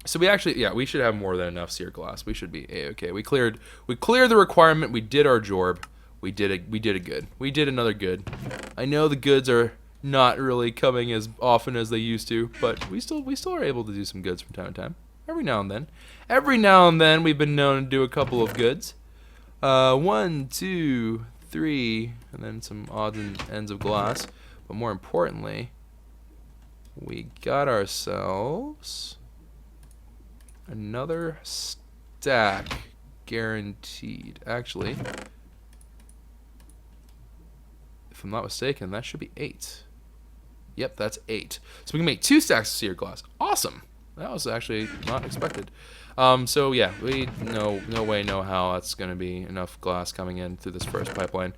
S1: So we actually, yeah, we should have more than enough seared glass. We should be a-okay. We cleared the requirement. We did our jorb. We did a good. We did another good. I know the goods are not really coming as often as they used to, but we still are able to do some goods from time to time. Every now and then. Every now and then we've been known to do a couple of goods. 1, 2, 3, and then some odds and ends of glass. But more importantly, we got ourselves another stack guaranteed. Actually, if I'm not mistaken, that should be 8. Yep, that's 8. So we can make 2 stacks of seared glass. Awesome. That was actually not expected. So yeah, we no way, no how that's going to be enough glass coming in through this first pipeline.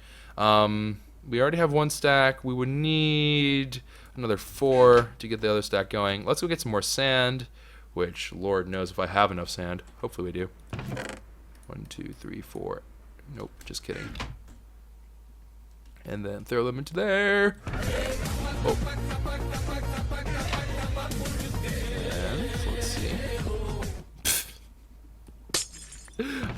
S1: We already have 1 stack. We would need another 4 to get the other stack going. Let's go get some more sand, which Lord knows if I have enough sand. Hopefully we do. 1, 2, 3, 4. Nope, just kidding. And then throw them into there. Oh. And let's see.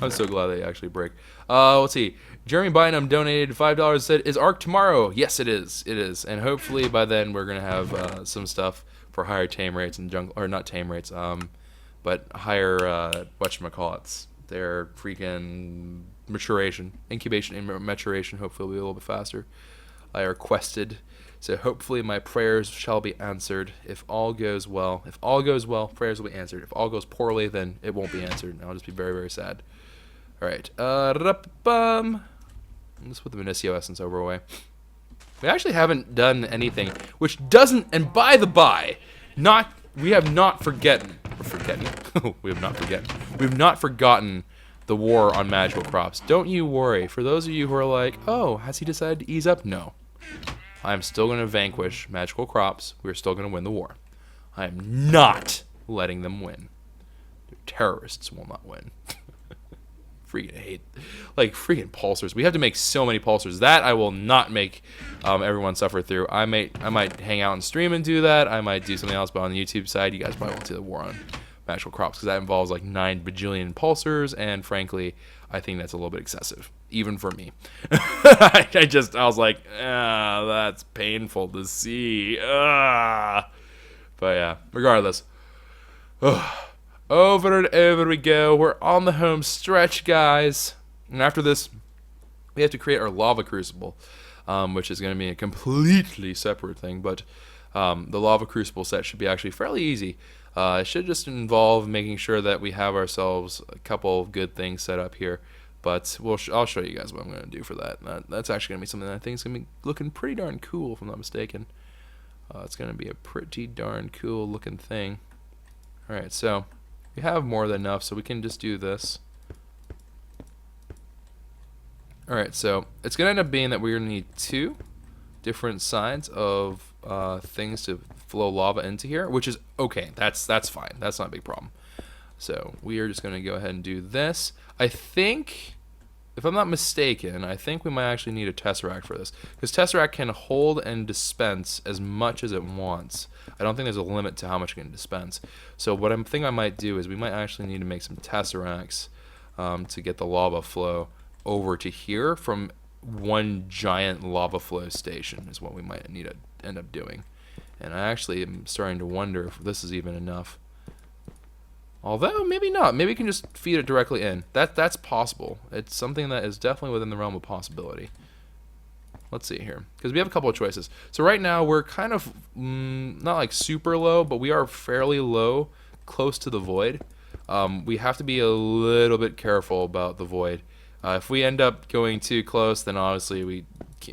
S1: I'm so glad they actually break. Let's see. Jeremy Bynum donated $5. Said, "Is Arc tomorrow?" Yes, it is. It is, and hopefully by then we're gonna have some stuff for higher tame rates and jungle, or not tame rates, but higher whatchamacallits. Their freaking incubation and maturation. Hopefully will be a little bit faster. I requested. So hopefully my prayers shall be answered. If all goes well, prayers will be answered. If all goes poorly, then it won't be answered, and I'll just be very, very sad. All right. Let's put the Minicio Essence over away. We actually haven't done anything, which doesn't, and by the by, we have not forgotten the war on magical crops. Don't you worry. For those of you who are like, oh, has he decided to ease up? No. I'm still going to vanquish magical crops. We're still going to win the war. I am not letting them win. The terrorists will not win. Freaking hate, like freaking pulsers. We have to make so many pulsers that I will not make everyone suffer through. I might hang out and stream and do that. I might do something else, but on the YouTube side, you guys probably won't see the war on magical crops because that involves like 9 bajillion pulsers, and frankly, I think that's a little bit excessive, even for me. I was like, that's painful to see. But yeah, regardless. Over and over we go. We're on the home stretch, guys. And after this, we have to create our lava crucible, which is going to be a completely separate thing. But the lava crucible set should be actually fairly easy. It should just involve making sure that we have ourselves a couple of good things set up here. But I'll show you guys what I'm going to do for that. That's actually going to be something that I think is going to be looking pretty darn cool, if I'm not mistaken. It's going to be a pretty darn cool looking thing. All right, so we have more than enough, so we can just do this. Alright, so it's going to end up being that we're going to need 2 different sides of things to flow lava into here, which is okay. That's fine. That's not a big problem. So we are just going to go ahead and do this. I think, if I'm not mistaken, I think we might actually need a Tesseract for this, because Tesseract can hold and dispense as much as it wants. I don't think there's a limit to how much it can dispense. So what I think I might do is we might actually need to make some Tesseracts to get the lava flow over to here from one giant lava flow station is what we might need to end up doing. And I actually am starting to wonder if this is even enough. Although, maybe not. Maybe we can just feed it directly in. That's possible. It's something that is definitely within the realm of possibility. Let's see here. Because we have a couple of choices. So right now, we're kind of, not like super low, but we are fairly low, close to the void. We have to be a little bit careful about the void. If we end up going too close, then obviously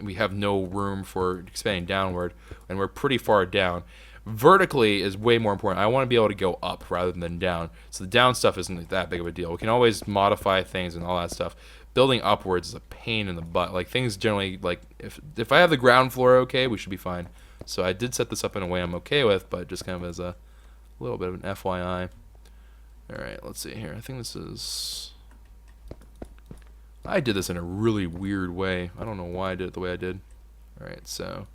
S1: we have no room for expanding downward, and we're pretty far down. Vertically is way more important. I want to be able to go up rather than down. So the down stuff isn't that big of a deal. We can always modify things and all that stuff. Building upwards is a pain in the butt. Like things generally, like if I have the ground floor okay, we should be fine. So I did set this up in a way I'm okay with, but just kind of as a little bit of an FYI. All right, let's see here. I think this is. I did this in a really weird way. I don't know why I did it the way I did. All right, so.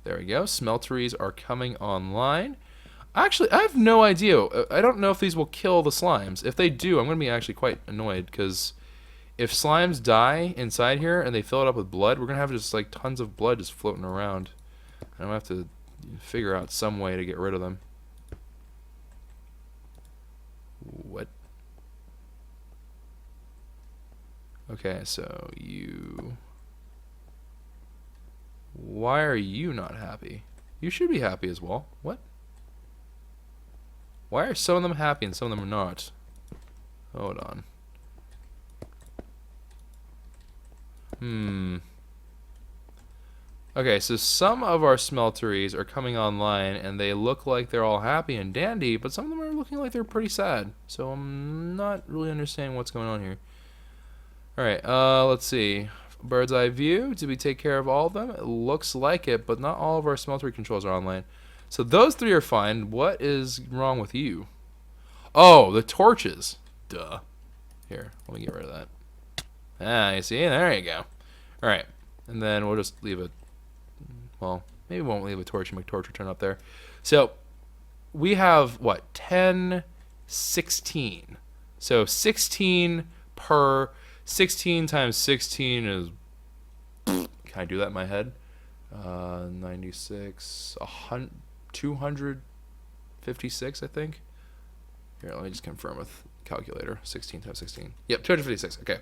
S1: There we go. Smelteries are coming online. Actually, I have no idea. I don't know if these will kill the slimes. If they do, I'm going to be actually quite annoyed, because if slimes die inside here and they fill it up with blood, we're going to have just like tons of blood just floating around. And I'm going to have to figure out some way to get rid of them. What? Okay, so you... Why are you not happy? You should be happy as well. What? Why are some of them happy and some of them are not? Hold on. Okay, so some of our smelteries are coming online and they look like they're all happy and dandy, but some of them are looking like they're pretty sad. So I'm not really understanding what's going on here. Alright, let's see. Bird's eye view. Did we take care of all of them? It looks like it, but not all of our smeltery controls are online. So those 3 are fine. What is wrong with you? Oh, the torches. Duh. Here, let me get rid of that. Ah, you see? There you go. Alright, and then we'll just leave it. Well, maybe we won't leave a torch and make torch return up there. So we have, what, 10, 16. So 16 per... 16 times 16 is... Can I do that in my head? 96, 100, 256, I think. Here, let me just confirm with calculator. 16 times 16. Yep, 256. Okay.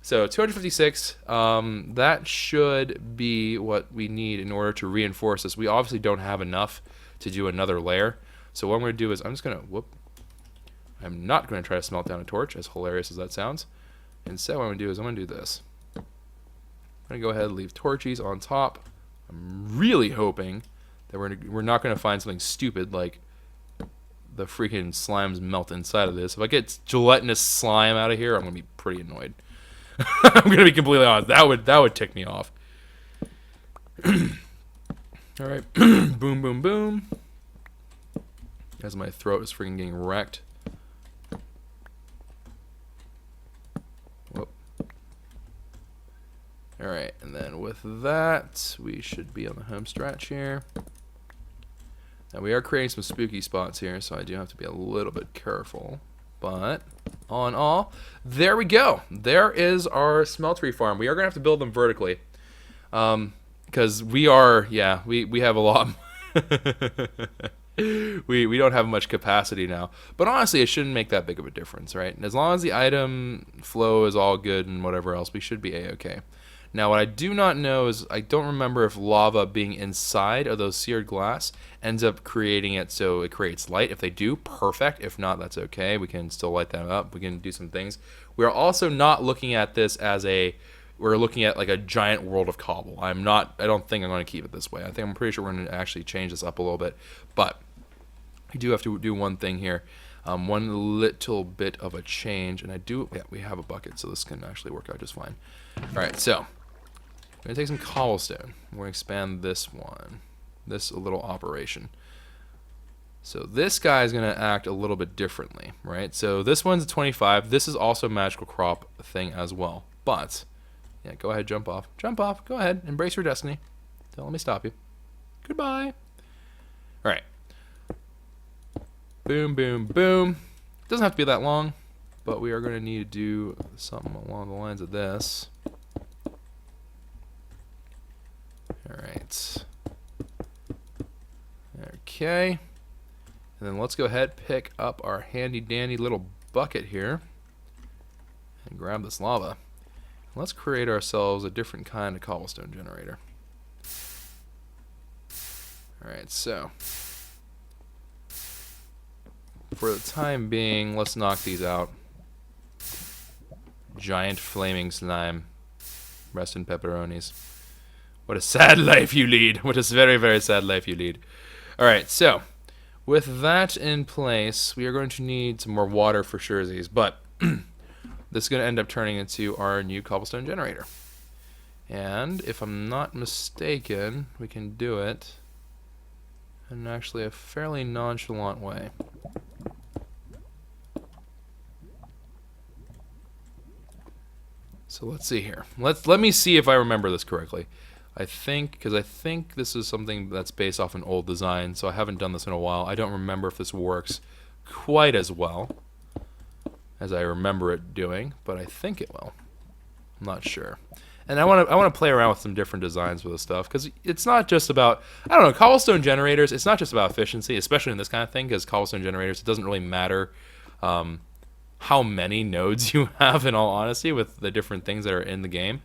S1: So 256, that should be what we need in order to reinforce this. We obviously don't have enough to do another layer. So what I'm going to do is I'm just going to... I'm not going to try to smelt down a torch, as hilarious as that sounds. Instead, what I'm going to do is I'm going to do this. I'm going to go ahead and leave torches on top. I'm really hoping that we're not going to find something stupid like the freaking slimes melt inside of this. If I get gelatinous slime out of here, I'm going to be pretty annoyed. I'm going to be completely honest. That would tick me off. All right. Boom, boom, boom. As my throat is freaking getting wrecked. Alright, and then with that, we should be on the home stretch here. Now, we are creating some spooky spots here, so I do have to be a little bit careful. But, all in all, there we go. There is our smeltery farm. We are going to have to build them vertically. Because we are, yeah, we have a lot. we don't have much capacity now. But honestly, it shouldn't make that big of a difference, right? And as long as the item flow is all good and whatever else, we should be A-okay. Now, what I do not know is I don't remember if lava being inside of those seared glass ends up creating it so it creates light. If they do, perfect. If not, that's okay. We can still light them up. We can do some things. We are also not looking at this as we're looking at like a giant world of cobble. I don't think I'm going to keep it this way. I'm pretty sure we're going to actually change this up a little bit. But we do have to do one thing here. One little bit of a change. And we have a bucket, so this can actually work out just fine. All right, so I'm going to take some cobblestone. We're going to expand this one, this little operation. So this guy is going to act a little bit differently, right? So this one's a 25. This is also a magical crop thing as well. But, yeah, go ahead, jump off. Jump off. Go ahead. Embrace your destiny. Don't let me stop you. Goodbye. All right. Boom, boom, boom. It doesn't have to be that long, but we are going to need to do something along the lines of this. Alright. Okay. And then let's go ahead, pick up our handy dandy little bucket here and grab this lava. Let's create ourselves a different kind of cobblestone generator. Alright, so for the time being, let's knock these out. Giant flaming slime. Rest in pepperonis. What a sad life you lead. What a very, very sad life you lead. Alright, so with that in place, we are going to need some more water for surezies, but this is going to end up turning into our new cobblestone generator. And if I'm not mistaken, we can do it in actually a fairly nonchalant way. So let's see here. Let me see if I remember this correctly. I think this is something that's based off an old design, so I haven't done this in a while. I don't remember if this works quite as well as I remember it doing, but I think it will. I'm not sure. And I want to play around with some different designs with this stuff, because it's not just about, I don't know, cobblestone generators, it's not just about efficiency, especially in this kind of thing, because cobblestone generators, it doesn't really matter how many nodes you have, in all honesty, with the different things that are in the game.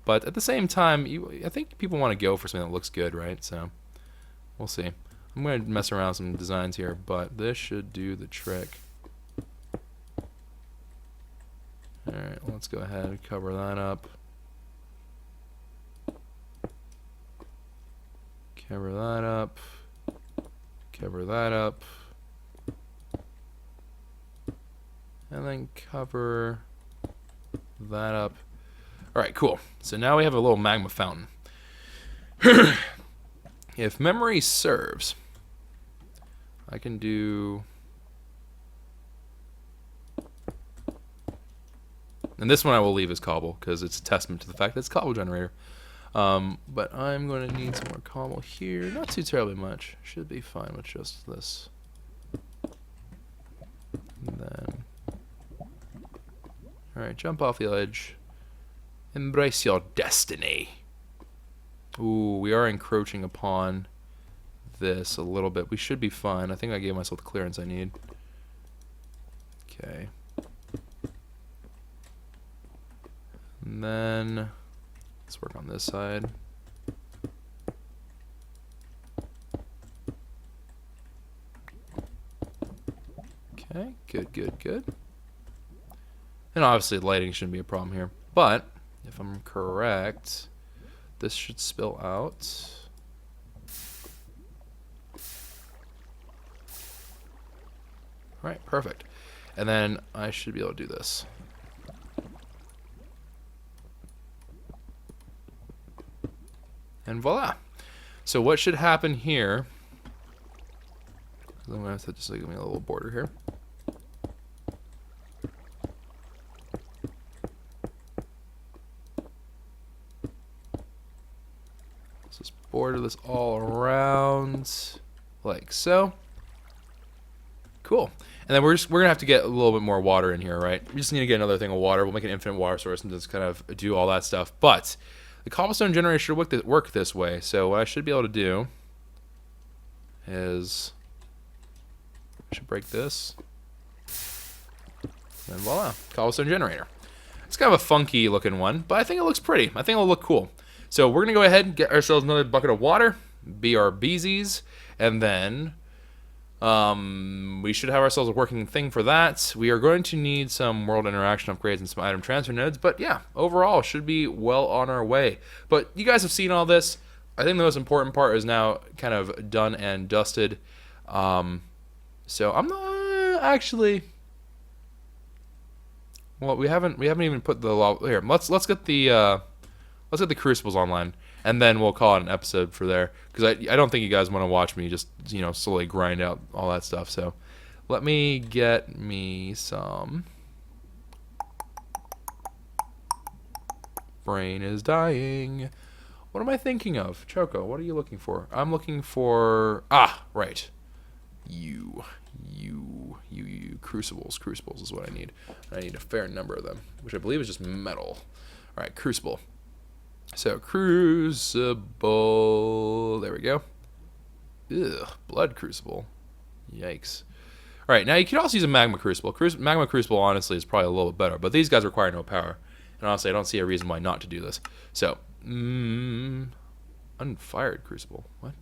S1: But at the same time, I think people want to go for something that looks good, right? So we'll see. I'm going to mess around with some designs here, but this should do the trick. Alright, let's go ahead and cover that up. Cover that up. Cover that up. And then cover that up. Alright, cool. So now we have a little magma fountain. If memory serves, I can do... And this one I will leave as cobble, because it's a testament to the fact that it's a cobble generator. But I'm going to need some more cobble here. Not too terribly much. Should be fine with just this. And then... Alright, jump off the ledge. Embrace your destiny. Ooh, we are encroaching upon this a little bit. We should be fine. I think I gave myself the clearance I need. Okay. And then let's work on this side. Okay, good, good, good. And obviously lighting shouldn't be a problem here. But if I'm correct, this should spill out. Alright, perfect. And then I should be able to do this. And voila. So what should happen here, I'm going to have to just give me a little border here. Let's just border this all around like so. Cool. And then we're gonna have to get a little bit more water in here, right? We just need to get another thing of water. We'll make an infinite water source and just kind of do all that stuff. But the cobblestone generator should work this way. So what I should be able to do is I should break this. And voila, cobblestone generator. It's kind of a funky looking one, but I think it looks pretty. I think it'll look cool. So we're gonna go ahead and get ourselves another bucket of water, be our beesies, and then we should have ourselves a working thing for that. We are going to need some world interaction upgrades and some item transfer nodes, but yeah, overall should be well on our way. But you guys have seen all this. I think the most important part is now kind of done and dusted. So I'm not actually. Well, we haven't even put the here. Let's get the crucibles online. And then we'll call it an episode for there. Because I don't think you guys want to watch me just, slowly grind out all that stuff. So let me get me some. Brain is dying. What am I thinking of? Choco, what are you looking for? I'm looking for... Ah, right. You. Crucibles. Crucibles is what I need. I need a fair number of them. Which I believe is just metal. Alright, crucible. So, crucible, there we go. Ugh, blood crucible. Yikes. Alright, now you could also use a magma crucible. Magma crucible, honestly, is probably a little bit better, but these guys require no power. And honestly, I don't see a reason why not to do this. So, unfired crucible. What?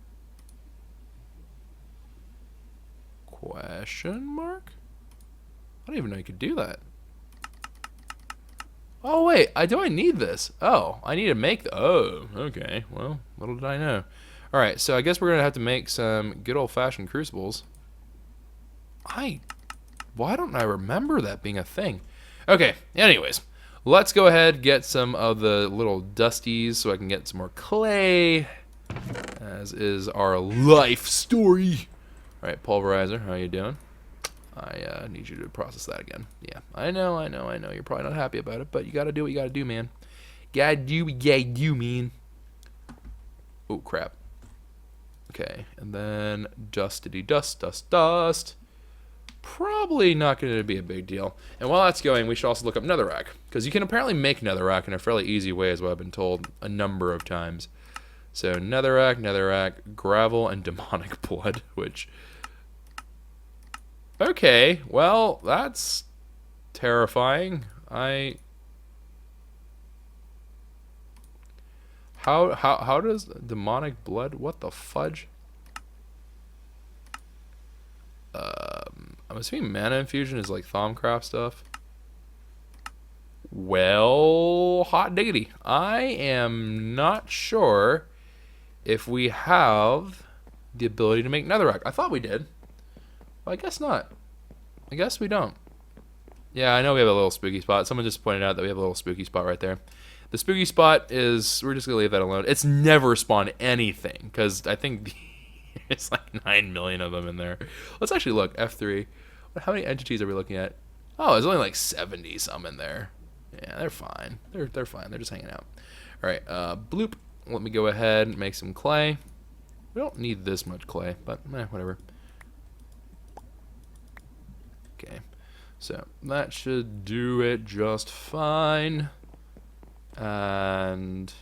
S1: Question mark? I don't even know you could do that. Oh, wait. Do I need this? Oh, I need to make oh, okay. Well, little did I know. Alright, so I guess we're going to have to make some good old-fashioned crucibles. Why don't I remember that being a thing? Okay, anyways. Let's go ahead get some of the little dusties so I can get some more clay. As is our life story. Alright, pulverizer, how you doing? I need you to process that again. Yeah, I know. You're probably not happy about it, but you gotta do what you gotta do, man. Gotta do what you gotta do, man. Oh, crap. Okay, and then dust. Probably not going to be a big deal. And while that's going, we should also look up netherrack, because you can apparently make netherrack in a fairly easy way, is what I've been told a number of times. So netherrack, gravel, and demonic blood, which... Okay, well, that's terrifying. How does demonic blood? What the fudge? I'm assuming mana infusion is like Thaumcraft stuff. Well, hot diggity. I am not sure if we have the ability to make netherrack. I thought we did. Well, I guess not. I guess we don't. Yeah, I know we have a little spooky spot. Someone just pointed out that we have a little spooky spot right there. The spooky spot is, we're just going to leave that alone. It's never spawned anything, because I think it's like 9 million of them in there. Let's actually look, F3. How many entities are we looking at? Oh, there's only like 70 some in there. Yeah, they're fine. They're fine. They're just hanging out. All right, bloop. Let me go ahead and make some clay. We don't need this much clay, but whatever. Okay, so that should do it just fine. And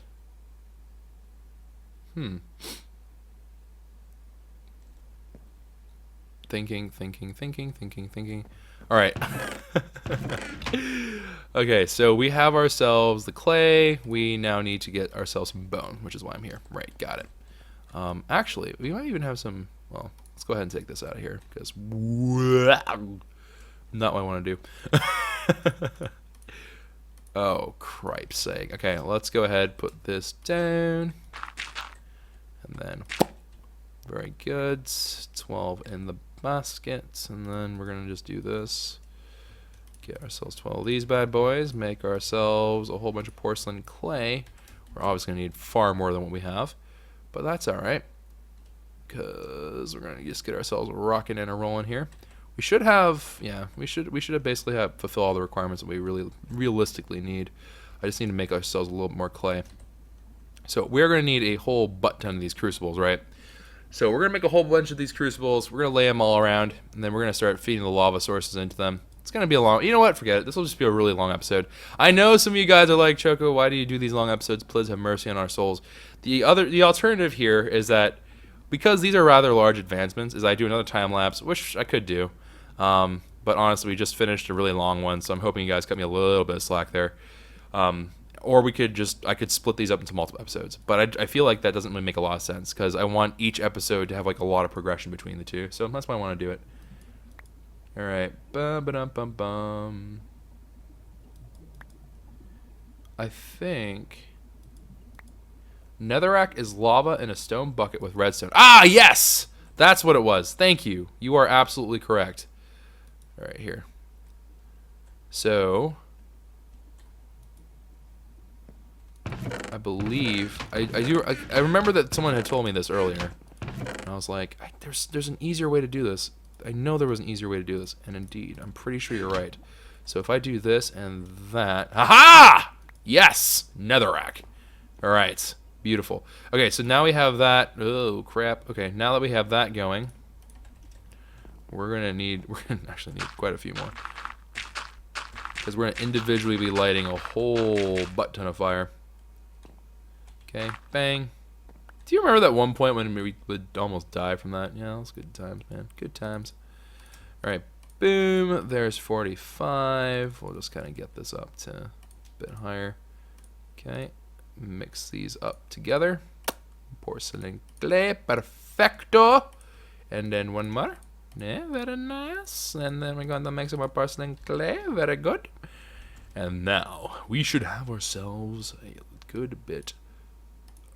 S1: thinking. All right. Okay, so we have ourselves the clay. We now need to get ourselves some bone, which is why I'm here. Right, got it. Actually, we might even have some. Well, let's go ahead and take this out of here because not what I want to do. Oh, cripe's sake. Okay, let's go ahead, put this down. And then, very good. 12 in the basket. And then we're going to just do this. Get ourselves 12 of these bad boys. Make ourselves a whole bunch of porcelain clay. We're obviously going to need far more than what we have. But that's alright. Because we're going to just get ourselves rocking and a rolling here. We should have, yeah, we should have basically fulfill all the requirements that we really realistically need. I just need to make ourselves a little bit more clay. So we're going to need a whole butt ton of these crucibles, right? So we're going to make a whole bunch of these crucibles. We're going to lay them all around, and then we're going to start feeding the lava sources into them. It's going to be a long, you know what, forget it. This will just be a really long episode. I know some of you guys are like, Choco, why do you do these long episodes? Please have mercy on our souls. The alternative here is that because these are rather large advancements, is I do another time lapse, which I could do. But honestly, we just finished a really long one, so I'm hoping you guys cut me a little bit of slack there. Or I could split these up into multiple episodes. But I feel like that doesn't really make a lot of sense, because I want each episode to have like a lot of progression between the two. So that's why I want to do it. Alright. Bum. I think netherrack is lava in a stone bucket with redstone. Ah, yes! That's what it was. Thank you. You are absolutely correct. All right, here. So I believe I remember that someone had told me this earlier, and I was like, there's an easier way to do this. I know there was an easier way to do this, and indeed, I'm pretty sure you're right. So if I do this and that, aha! Yes, netherrack. All right, beautiful. Okay, so now we have that. Oh crap. Okay, now that we have that going, we're gonna actually need quite a few more, because we're gonna individually be lighting a whole butt ton of fire. Okay, bang. Do you remember that one point when we would almost die from that? Yeah, those good times, man. Good times. All right, boom. There's 45. We'll just kind of get this up to a bit higher. Okay, mix these up together. Porcelain clay, perfecto. And then one more. Yeah, very nice. And then we're going to make some more porcelain clay. Very good. And now we should have ourselves a good bit.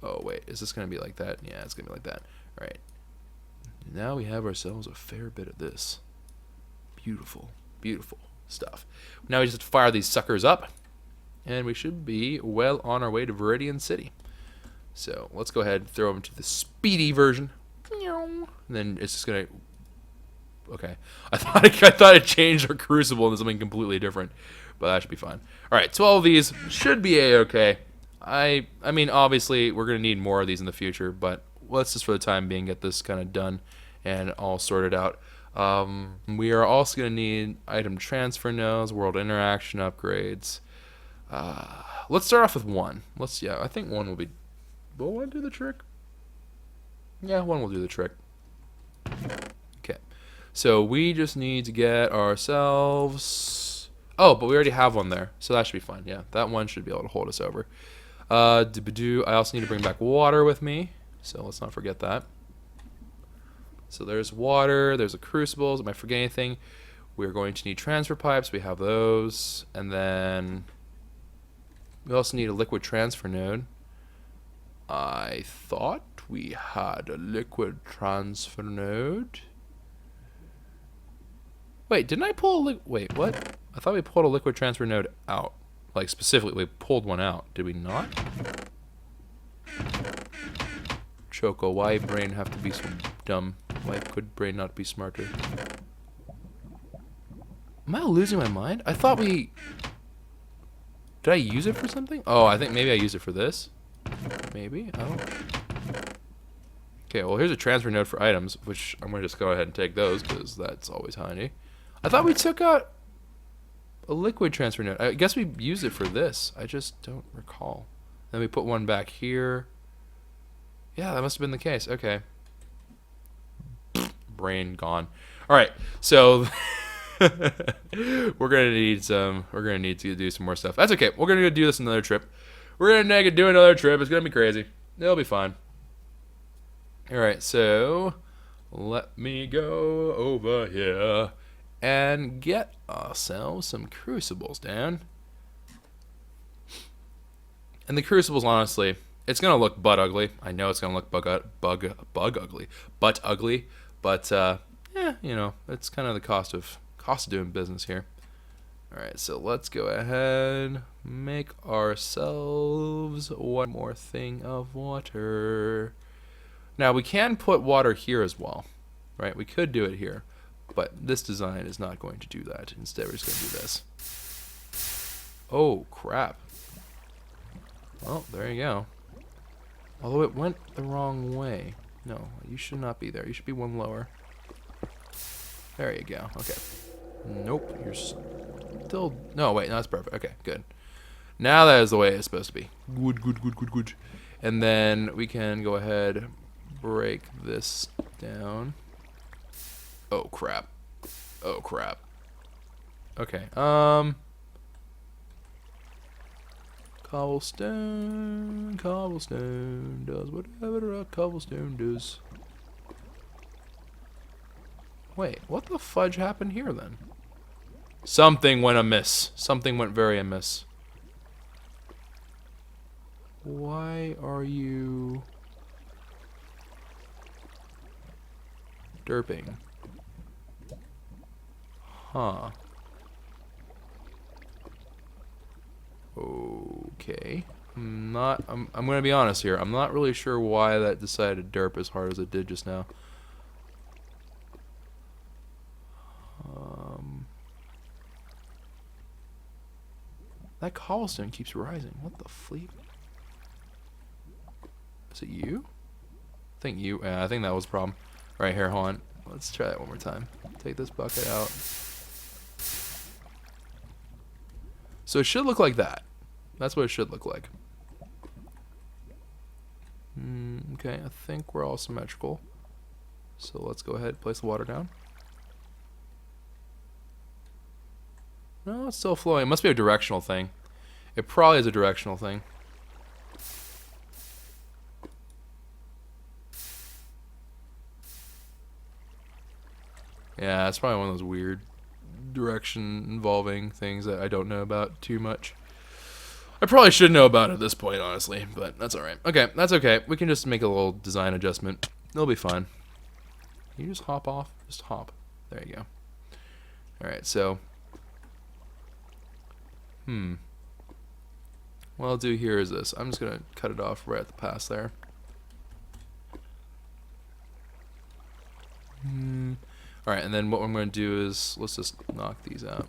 S1: Oh, wait. Is this going to be like that? Yeah, it's going to be like that. All right. Now we have ourselves a fair bit of this. Beautiful, beautiful stuff. Now we just have to fire these suckers up, and we should be well on our way to Viridian City. So let's go ahead and throw them to the speedy version. And then it's just going to... Okay. I thought it changed our crucible into something completely different, but that should be fine. All right, 12 of these should be a-okay. I mean, obviously, we're going to need more of these in the future, but let's just for the time being get this kind of done and all sorted out. We are also going to need item transfer nodes, world interaction upgrades. Let's start off with one. I think one will be... Will one do the trick? Yeah, one will do the trick. Okay. So we just need to get ourselves... Oh, but we already have one there, so that should be fine. Yeah, that one should be able to hold us over. I also need to bring back water with me, so let's not forget that. So there's water, there's the crucibles. Am I forgetting anything? We're going to need transfer pipes. We have those. And then we also need a liquid transfer node. I thought we had a liquid transfer node. Wait, didn't I pull a wait, what? I thought we pulled a liquid transfer node out. Like, specifically, we pulled one out. Did we not? Choco, why brain have to be so dumb? Why could brain not be smarter? Am I losing my mind? I thought we... Did I use it for something? Oh, I think maybe I used it for this. Maybe? I don't... Okay, well, here's a transfer node for items, which I'm going to just go ahead and take those, because that's always handy. I thought we took out a liquid transfer node. I guess we used it for this. I just don't recall. Then we put one back here. Yeah, that must have been the case. Okay. Brain gone. All right, so... we're gonna need to do some more stuff. That's okay. We're gonna do this another trip. We're gonna do another trip. It's gonna be crazy. It'll be fine. All right, so let me go over here and get ourselves some crucibles, Dan. And the crucibles, honestly, it's gonna look butt ugly. I know it's gonna look bug ugly, butt ugly, but yeah, you know, it's kind of the cost of doing business here. Alright, so let's go ahead, make ourselves one more thing of water. Now we can put water here as well, right? We could do it here, but this design is not going to do that. Instead, we're just going to do this. Oh, crap. Well, there you go. Although it went the wrong way. No, you should not be there. You should be one lower. There you go. Okay. Nope, you're still... No, wait, no, that's perfect. Okay, good. Now that is the way it's supposed to be. Good, good, good, good, good. And then we can go ahead, break this down. Oh, crap. Oh, crap. Okay, cobblestone, cobblestone does whatever a cobblestone does. Wait, what the fudge happened here then? Something went amiss. Something went very amiss. Why are you derping? Huh. Okay. I'm gonna be honest here. I'm not really sure why that decided to derp as hard as it did just now. That cobblestone keeps rising. What the fleep? Is it you? I think you. Yeah, I think that was the problem. Right here, hold on. Let's try that one more time. Take this bucket out. So it should look like that. That's what it should look like. Okay, I think we're all symmetrical. So let's go ahead and place the water down. No, it's still flowing. It must be a directional thing. It probably is a directional thing. Yeah, it's probably one of those weird direction involving things that I don't know about too much. I probably should know about it at this point, honestly, but that's alright. Okay, that's okay. We can just make a little design adjustment. It'll be fine. Can you just hop off? Just hop. There you go. Alright, so... What I'll do here is this. I'm just going to cut it off right at the pass there. Alright, and then what I'm going to do is, let's just knock these out.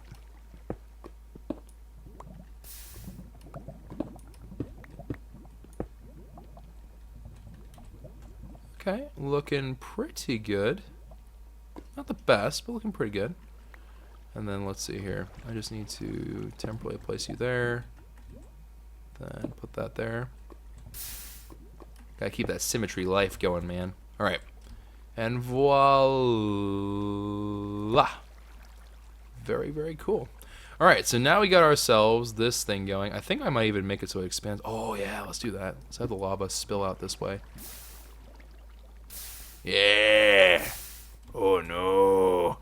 S1: Okay, looking pretty good. Not the best, but looking pretty good. And then let's see here. I just need to temporarily place you there. Then put that there. Gotta keep that symmetry life going, man. Alright. And voila! Very, very cool. Alright, so now we got ourselves this thing going. I think I might even make it so it expands. Oh, yeah, let's do that. Let's have the lava spill out this way. Yeah! Oh, no!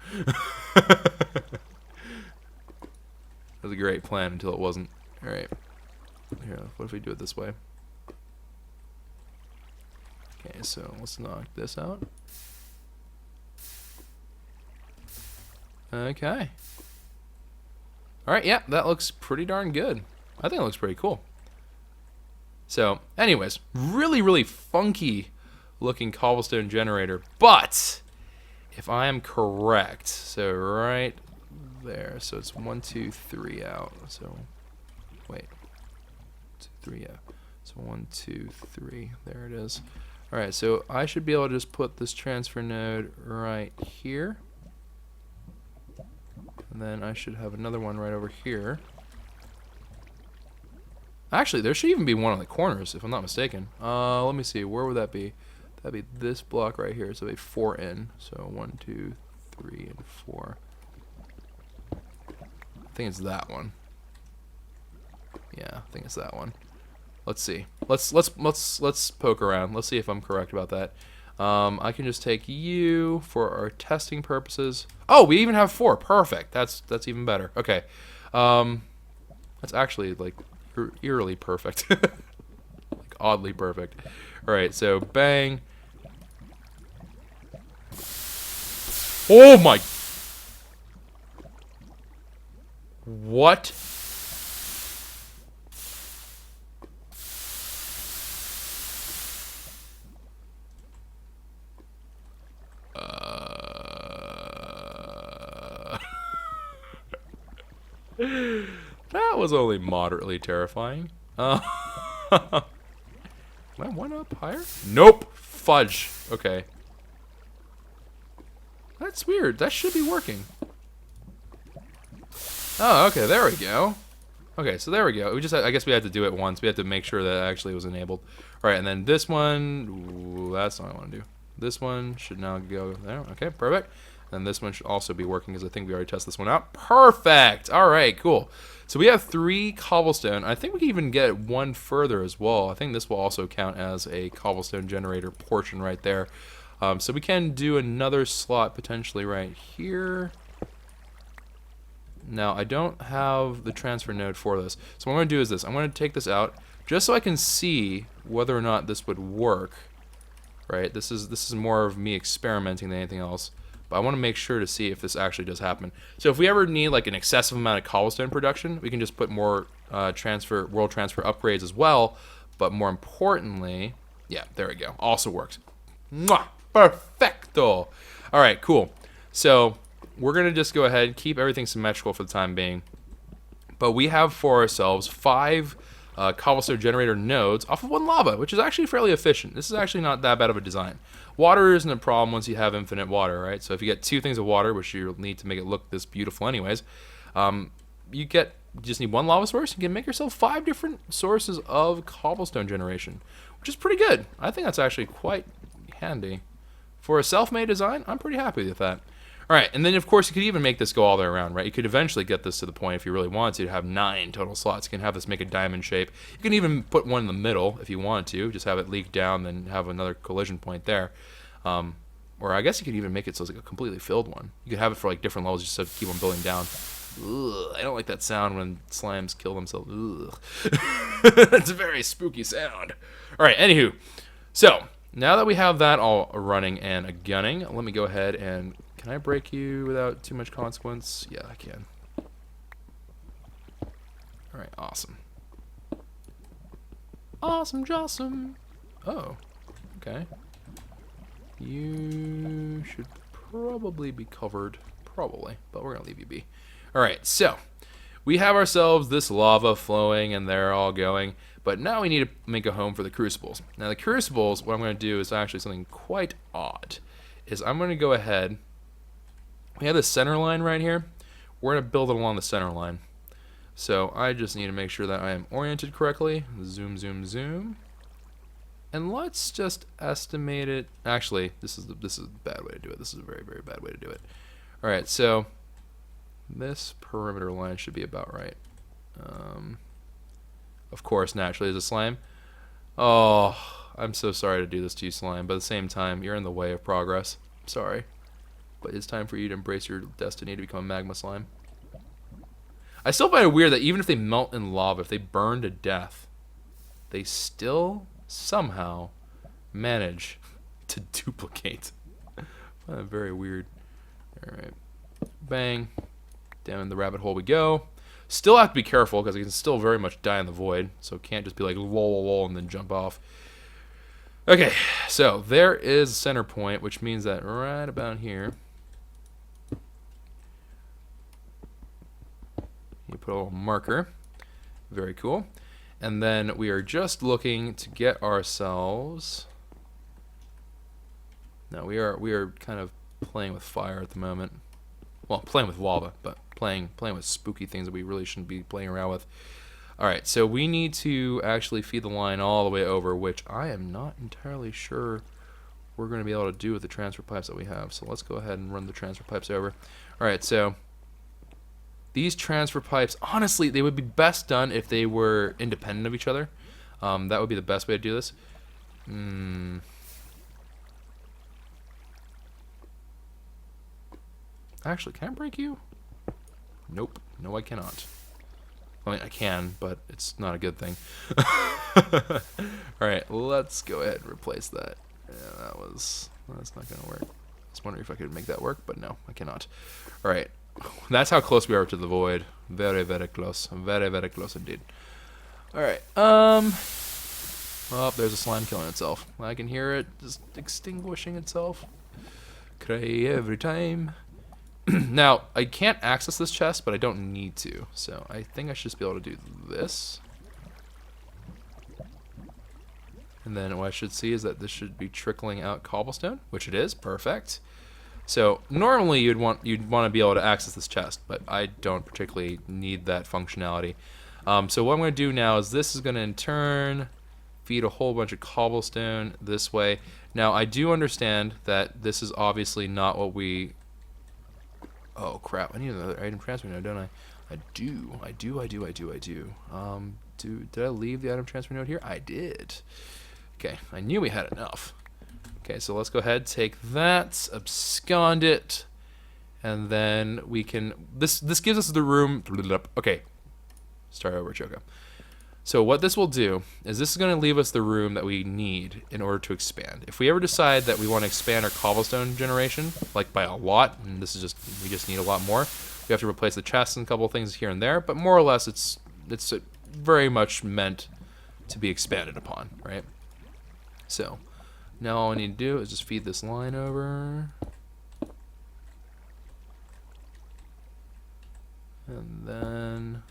S1: That was a great plan until it wasn't. Alright. Here, what if we do it this way? Okay, so let's knock this out. Okay. All right, yeah, that looks pretty darn good. I think it looks pretty cool. So, anyways, really, really funky looking cobblestone generator. But if I am correct, so right there, so it's 1, 2, 3 out. So, wait, 2, 3, yeah. So 1, 2, 3. There it is. All right, so I should be able to just put this transfer node right here. And then I should have another one right over here. Actually, there should even be one on the corners, if I'm not mistaken. Let me see. Where would that be? That'd be this block right here. So a 4 in. So 1, 2, 3, and 4. I think it's that one. Yeah, I think it's that one. Let's see. Let's poke around. Let's see if I'm correct about that. I can just take you for our testing purposes. Oh, we even have 4. Perfect. That's even better. Okay. That's actually like eerily perfect. Like oddly perfect. All right. So bang. Oh my. What? That was only moderately terrifying. Am I 1 up higher? Nope. Fudge. Okay. That's weird. That should be working. Oh, okay. There we go. Okay, so there we go. I guess we had to do it once. We had to make sure that it actually was enabled. All right, and then this one. Ooh, that's not what I want to do. This one should now go there. Okay, perfect. And this one should also be working because I think we already tested this one out. Perfect. All right, cool. So we have 3 cobblestone. I think we can even get 1 further as well. I think this will also count as a cobblestone generator portion right there. So we can do another slot potentially right here. Now, I don't have the transfer node for this. So what I'm going to do is this. I'm going to take this out just so I can see whether or not this would work. Right? This is more of me experimenting than anything else. But I want to make sure to see if this actually does happen. So if we ever need like an excessive amount of cobblestone production, we can just put more world transfer upgrades as well. But more importantly, yeah, there we go. Also works. Mwah! Perfecto! All right, cool. So we're going to just go ahead and keep everything symmetrical for the time being. But we have for ourselves 5 cobblestone generator nodes off of 1 lava, which is actually fairly efficient. This is actually not that bad of a design. Water isn't a problem once you have infinite water, right? So if you get 2 things of water, which you'll need to make it look this beautiful anyways, you just need 1 lava source. You can make yourself 5 different sources of cobblestone generation, which is pretty good. I think that's actually quite handy. For a self-made design, I'm pretty happy with that. All right, and then of course you could even make this go all the way around, right? You could eventually get this to the point, if you really wanted to have 9 total slots. You can have this make a diamond shape. You can even put one in the middle if you wanted to, just have it leak down, then have another collision point there. Or I guess you could even make it so it's like a completely filled one. You could have it for like different levels just to keep on building down. Ugh, I don't like that sound when slimes kill themselves. Ugh. That's a very spooky sound. All right, anywho, so now that we have that all running and gunning, let me go ahead and... Can I break you without too much consequence? Yeah, I can. Alright, awesome. Awesome, Jossum. Oh, okay. You should probably be covered. Probably, but we're going to leave you be. Alright, so we have ourselves this lava flowing and they're all going. But now we need to make a home for the crucibles. Now the crucibles, what I'm going to do is actually something quite odd. Is I'm going to go ahead... We have the center line right here. We're going to build it along the center line. So I just need to make sure that I am oriented correctly. Zoom, zoom, zoom. And let's just estimate it. Actually, this is a bad way to do it. This is a very, very bad way to do it. All right, so this perimeter line should be about right. Of course, naturally, as a slime. Oh, I'm so sorry to do this to you, slime. But at the same time, you're in the way of progress. I'm sorry. But it's time for you to embrace your destiny to become a magma slime. I still find it weird that even if they melt in lava, if they burn to death, they still somehow manage to duplicate. Very weird. Alright. Bang. Down in the rabbit hole we go. Still have to be careful because it can still very much die in the void. So it can't just be like lol, lol, lol, and then jump off. Okay, so there is a center point, which means that right about here, you put a little marker. Very cool. And then we are just looking to get ourselves. Now we are kind of playing with fire at the moment. Well, playing with lava, but playing with spooky things that we really shouldn't be playing around with. All right, so we need to actually feed the line all the way over, which I am not entirely sure we're going to be able to do with the transfer pipes that we have. So let's go ahead and run the transfer pipes over. All right, so these transfer pipes, honestly, they would be best done if they were independent of each other. That would be the best way to do this. Actually, can I break you? Nope. No, I cannot. I mean, I can, but it's not a good thing. Alright, let's go ahead and replace that. Yeah, that's not going to work. I was wondering if I could make that work, but no, I cannot. Alright, that's how close we are to the void. Very, very close. Very, very close indeed. Alright, oh, there's a slime killing itself. I can hear it just extinguishing itself. Cry every time. Now, I can't access this chest, but I don't need to. So I think I should just be able to do this. And then what I should see is that this should be trickling out cobblestone, which it is. Perfect. So normally you'd want to be able to access this chest, but I don't particularly need that functionality. So what I'm going to do now is this is going to in turn feed a whole bunch of cobblestone this way. Now I do understand that this is obviously not what we... Oh crap, I need another item transfer node, don't I? I do. Did I leave the item transfer node here? I did. Okay, I knew we had enough. Okay, so let's go ahead, take that, abscond it, and then we can, this gives us the room, okay, start over, Choco. So what this will do is this is going to leave us the room that we need in order to expand. If we ever decide that we want to expand our cobblestone generation, like by a lot, and this is just, we just need a lot more, we have to replace the chests and a couple of things here and there, but more or less it's very much meant to be expanded upon, right? So now all I need to do is just feed this line over. And then...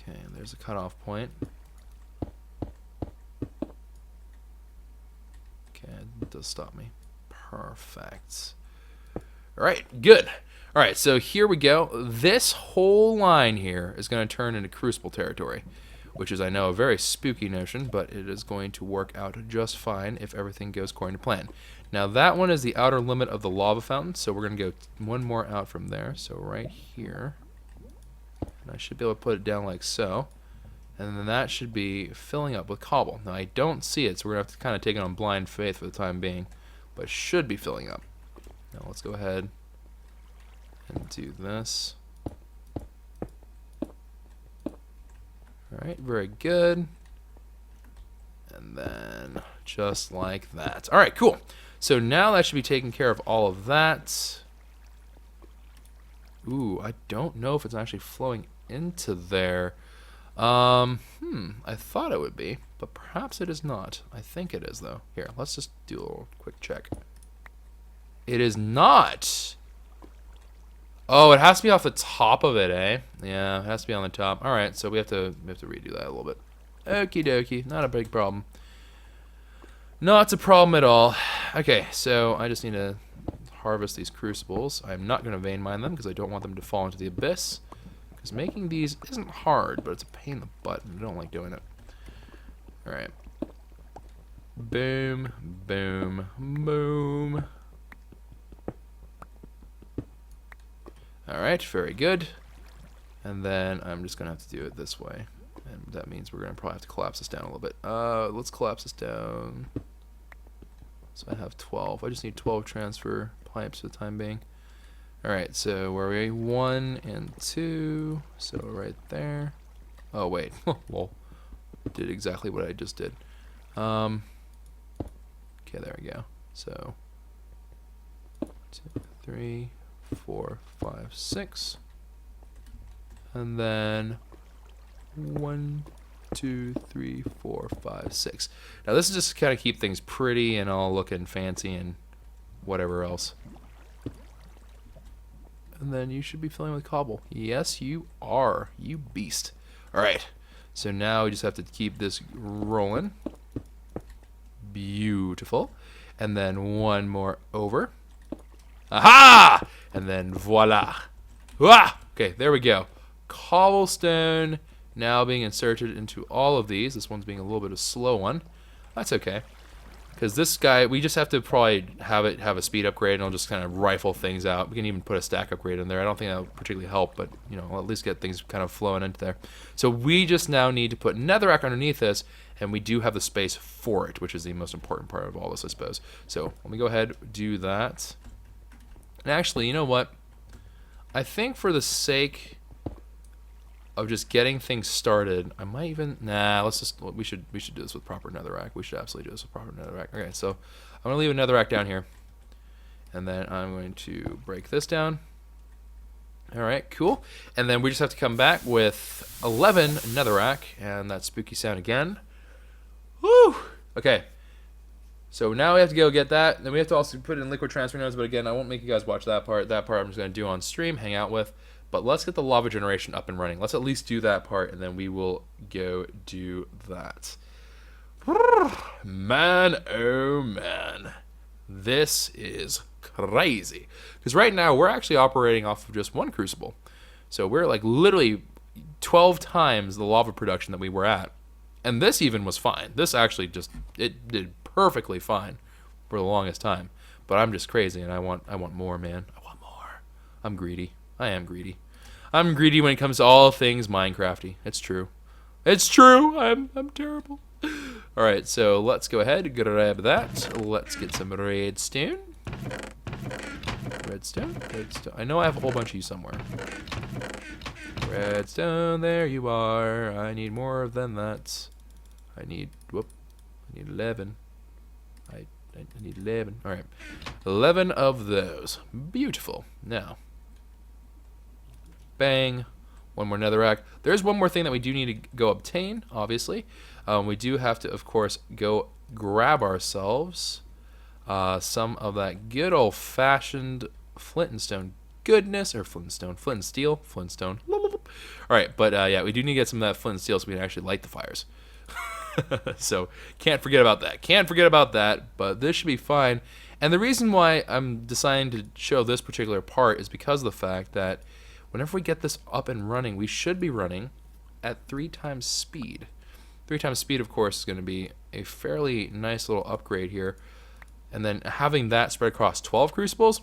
S1: Okay, there's a cutoff point. Okay, it does stop me. Perfect. Alright, good. Alright, so here we go. This whole line here is going to turn into Crucible territory, which is, I know, a very spooky notion, but it is going to work out just fine if everything goes according to plan. Now, that one is the outer limit of the lava fountain, so we're going to go one more out from there. So right here. And I should be able to put it down like so. And then that should be filling up with cobble. Now, I don't see it, so we're going to have to kind of take it on blind faith for the time being. But it should be filling up. Now, let's go ahead and do this. Alright, very good. And then just like that. Alright, cool. So now that should be taking care of all of that. Ooh, I don't know if it's actually flowing into there. I thought it would be, but perhaps it is not. I think it is, though. Here, let's just do a little quick check. It is not. Oh, it has to be off the top of it, eh? Yeah, it has to be on the top. All right, so we have to redo that a little bit. Okie dokie, not a big problem. Not a problem at all. Okay, so I just need to harvest these crucibles. I'm not going to vein mine them because I don't want them to fall into the abyss. Because making these isn't hard, but it's a pain in the butt, and I don't like doing it. Alright. Boom, boom, boom. Alright, very good. And then I'm just going to have to do it this way. And that means we're going to probably have to collapse this down a little bit. Let's collapse this down. So I have 12. I just need 12 transfer pipes for the time being. Alright, so where are we? 1 and 2. So right there. Oh, wait. Lol. Did exactly what I just did. Okay, there we go. So 2, 3, 4, 5, 6. And then 1, 2, 3, 4, 5, 6. Now this is just to kind of keep things pretty and all looking fancy and whatever else. And then you should be filling with cobble. Yes, you are, you beast. All right. So now we just have to keep this rolling. Beautiful. And then one more over. Aha! And then voila. Ah! Okay, there we go. Cobblestone now being inserted into all of these. This one's being a little bit of a slow one. That's okay. Because this guy, we just have to probably have a speed upgrade, and it'll just kind of rifle things out. We can even put a stack upgrade in there. I don't think that'll particularly help, but you know, we'll at least get things kind of flowing into there. So we just now need to put netherrack underneath this, and we do have the space for it, which is the most important part of all this, I suppose. So let me go ahead, do that. And actually, you know what? I think for the sake of just getting things started, I might even we should do this with proper netherrack. We should absolutely do this with proper netherrack. Okay, so I'm gonna leave a netherrack down here, and then I'm going to break this down. All right, cool. And then we just have to come back with 11 netherrack, and that spooky sound again. Woo! Okay. So now we have to go get that. Then we have to also put in liquid transfer nodes, but again, I won't make you guys watch that part. That part I'm just gonna do on stream, hang out with. But let's get the lava generation up and running. Let's at least do that part, and then we will go do that. Man, oh man. This is crazy. Because right now, we're actually operating off of just one crucible. So we're like literally 12 times the lava production that we were at. And this even was fine. This actually just, it did perfectly fine for the longest time. But I'm just crazy, and I want more, man. I want more. I'm greedy. I am greedy. I'm greedy when it comes to all things Minecrafty. It's true. It's true. I'm terrible. All right, so let's go ahead, grab that. Let's get some redstone. Redstone. I know I have a whole bunch of you somewhere. Redstone, there you are. I need more than that. I need 11. I need 11. All right, 11 of those. Beautiful. Now. Bang. One more netherrack. There's one more thing that we do need to go obtain, obviously. We do have to, of course, go grab ourselves some of that good old-fashioned flint and stone goodness, or flint and steel, flintstone. All right, but yeah, we do need to get some of that flint and steel so we can actually light the fires. So can't forget about that. Can't forget about that, but this should be fine. And the reason why I'm deciding to show this particular part is because of the fact that whenever we get this up and running, we should be running at 3 times speed. 3 times speed, of course, is going to be a fairly nice little upgrade here. And then having that spread across 12 crucibles,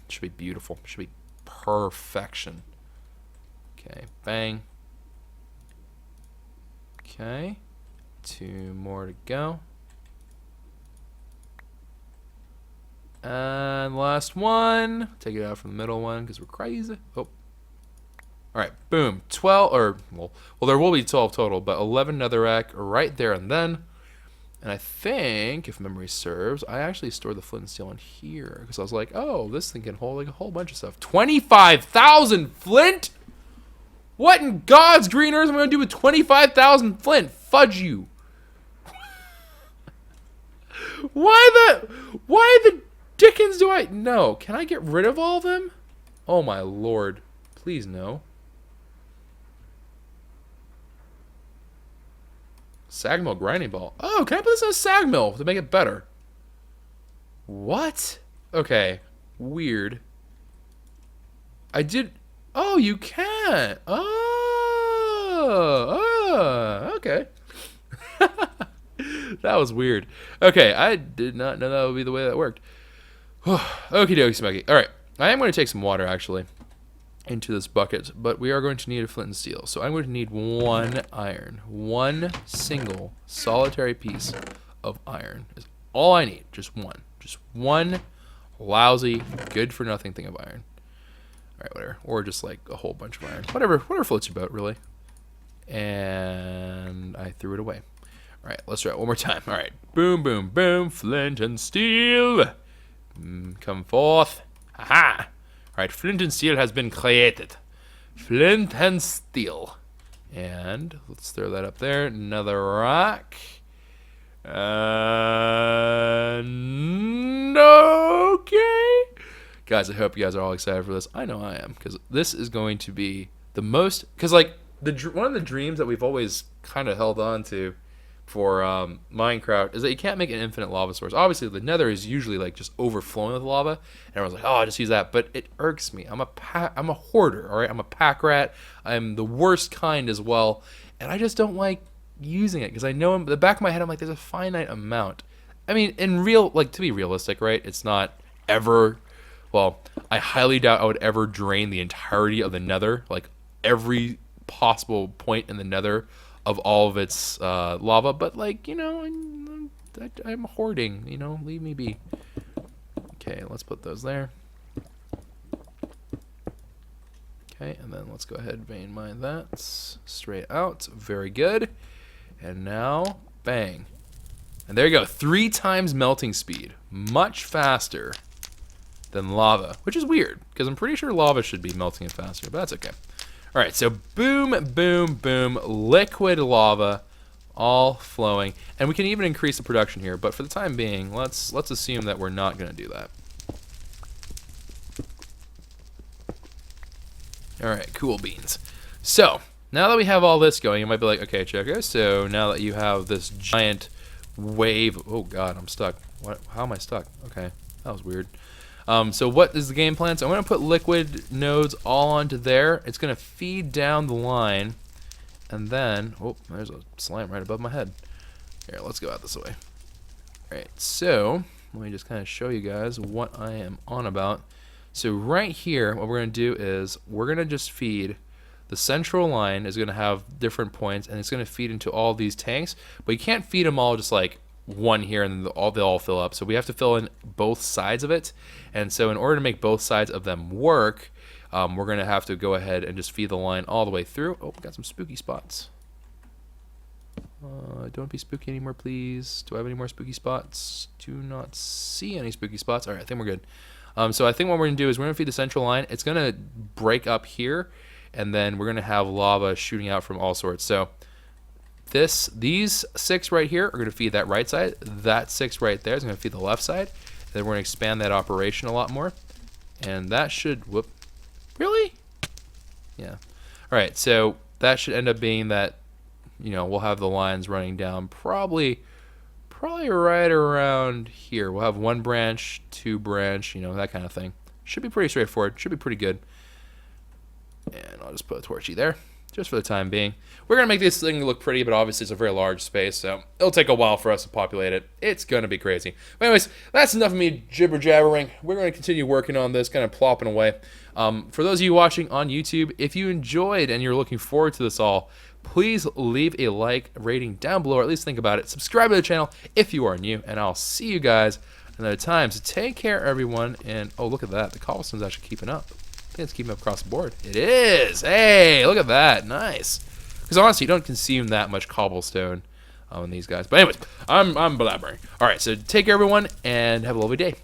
S1: should be beautiful. Should be perfection. Okay, bang. Okay, 2 more to go. And last one. Take it out from the middle one because we're crazy. Oh. All right, boom, 12, or, well, there will be 12 total, but 11 netherrack right there and then. And I think, if memory serves, I actually stored the flint and steel in here, because I was like, oh, this thing can hold like a whole bunch of stuff. 25,000 flint? What in God's green earth am I going to do with 25,000 flint? Fudge you. Why the dickens do I, no, can I get rid of all of them? Oh my lord, please no. Sag mill grinding ball. Oh, can I put this in a sag mill to make it better? What? Okay. Weird. I did. Oh, you can. Oh, okay. That was weird. Okay, I did not know that would be the way that worked. Okie dokie smoky. All right, I am going to take some water actually into this bucket, but we are going to need a flint and steel. So I'm going to need 1 iron. 1 single solitary piece of iron is all I need. Just one. Just one lousy, good for nothing thing of iron. All right, whatever. Or just like a whole bunch of iron. Whatever floats your boat, really. And I threw it away. All right, let's try it one more time. All right, boom, boom, boom, flint and steel. Come forth. Haha. Alright, flint and steel has been created. Flint and steel. And let's throw that up there. Another rock. And okay. Guys, I hope you guys are all excited for this. I know I am, because this is going to be the most... Because, like, one of the dreams that we've always kind of held on to for Minecraft is that you can't make an infinite lava source. Obviously, the nether is usually, like, just overflowing with lava. And everyone's like, oh, I'll just use that. But it irks me. I'm a hoarder, all right? I'm a pack rat. I'm the worst kind as well. And I just don't like using it, because I know in the back of my head I'm like, there's a finite amount. I mean, to be realistic, right, it's not ever, well, I highly doubt I would ever drain the entirety of the nether, like every possible point in the nether of all of its lava, but like, you know, I'm hoarding, you know, leave me be. Okay, let's put those there. Okay, and then let's go ahead and vein mine that straight out. Very good. And now, bang. And there you go, 3 times melting speed. Much faster than lava, which is weird, because I'm pretty sure lava should be melting faster, but that's okay. All right, so boom, boom, boom, liquid lava, all flowing. And we can even increase the production here, but for the time being, let's assume that we're not gonna do that. All right, cool beans. So, now that we have all this going, you might be like, okay, Choco, so now that you have this giant wave... Oh, God, I'm stuck. What? How am I stuck? Okay, that was weird. So what is the game plan? So I'm going to put liquid nodes all onto there. It's going to feed down the line. And then... Oh, there's a slime right above my head. Here, let's go out this way. All right, so let me just kind of show you guys what I am on about. So right here, what we're going to do is we're going to just feed... The central line is going to have different points, and it's going to feed into all these tanks. But you can't feed them all just like one here and then they all fill up. So we have to fill in both sides of it. And so in order to make both sides of them work, we're going to have to go ahead and just feed the line all the way through. Oh, got some spooky spots. Don't be spooky anymore, please. Do I have any more spooky spots? Do not see any spooky spots. All right, I think we're good. So I think what we're going to do is we're going to feed the central line. It's going to break up here. And then we're going to have lava shooting out from all sorts. So these 6 right here are going to feed that right side. That 6 right there is going to feed the left side. And then we're going to expand that operation a lot more. And that should... Whoop. Really? Yeah. All right, so that should end up being that, you know, we'll have the lines running down probably right around here. We'll have 1 branch, 2 branch, you know, that kind of thing. Should be pretty straightforward. Should be pretty good. And I'll just put a torchy there, just for the time being. We're going to make this thing look pretty, but obviously it's a very large space, so it'll take a while for us to populate it. It's going to be crazy. But anyways, that's enough of me jibber-jabbering. We're going to continue working on this, kind of plopping away. For those of you watching on YouTube, if you enjoyed and you're looking forward to this all, please leave a like, rating down below, or at least think about it. Subscribe to the channel if you are new, and I'll see you guys another time. So take care, everyone, and oh, look at that. The cobblestone's actually keeping up. I think it's keeping up across the board. It is. Hey, look at that. Nice. Because honestly, you don't consume that much cobblestone on these guys. But anyways, I'm blabbering. All right, so take care, everyone, and have a lovely day.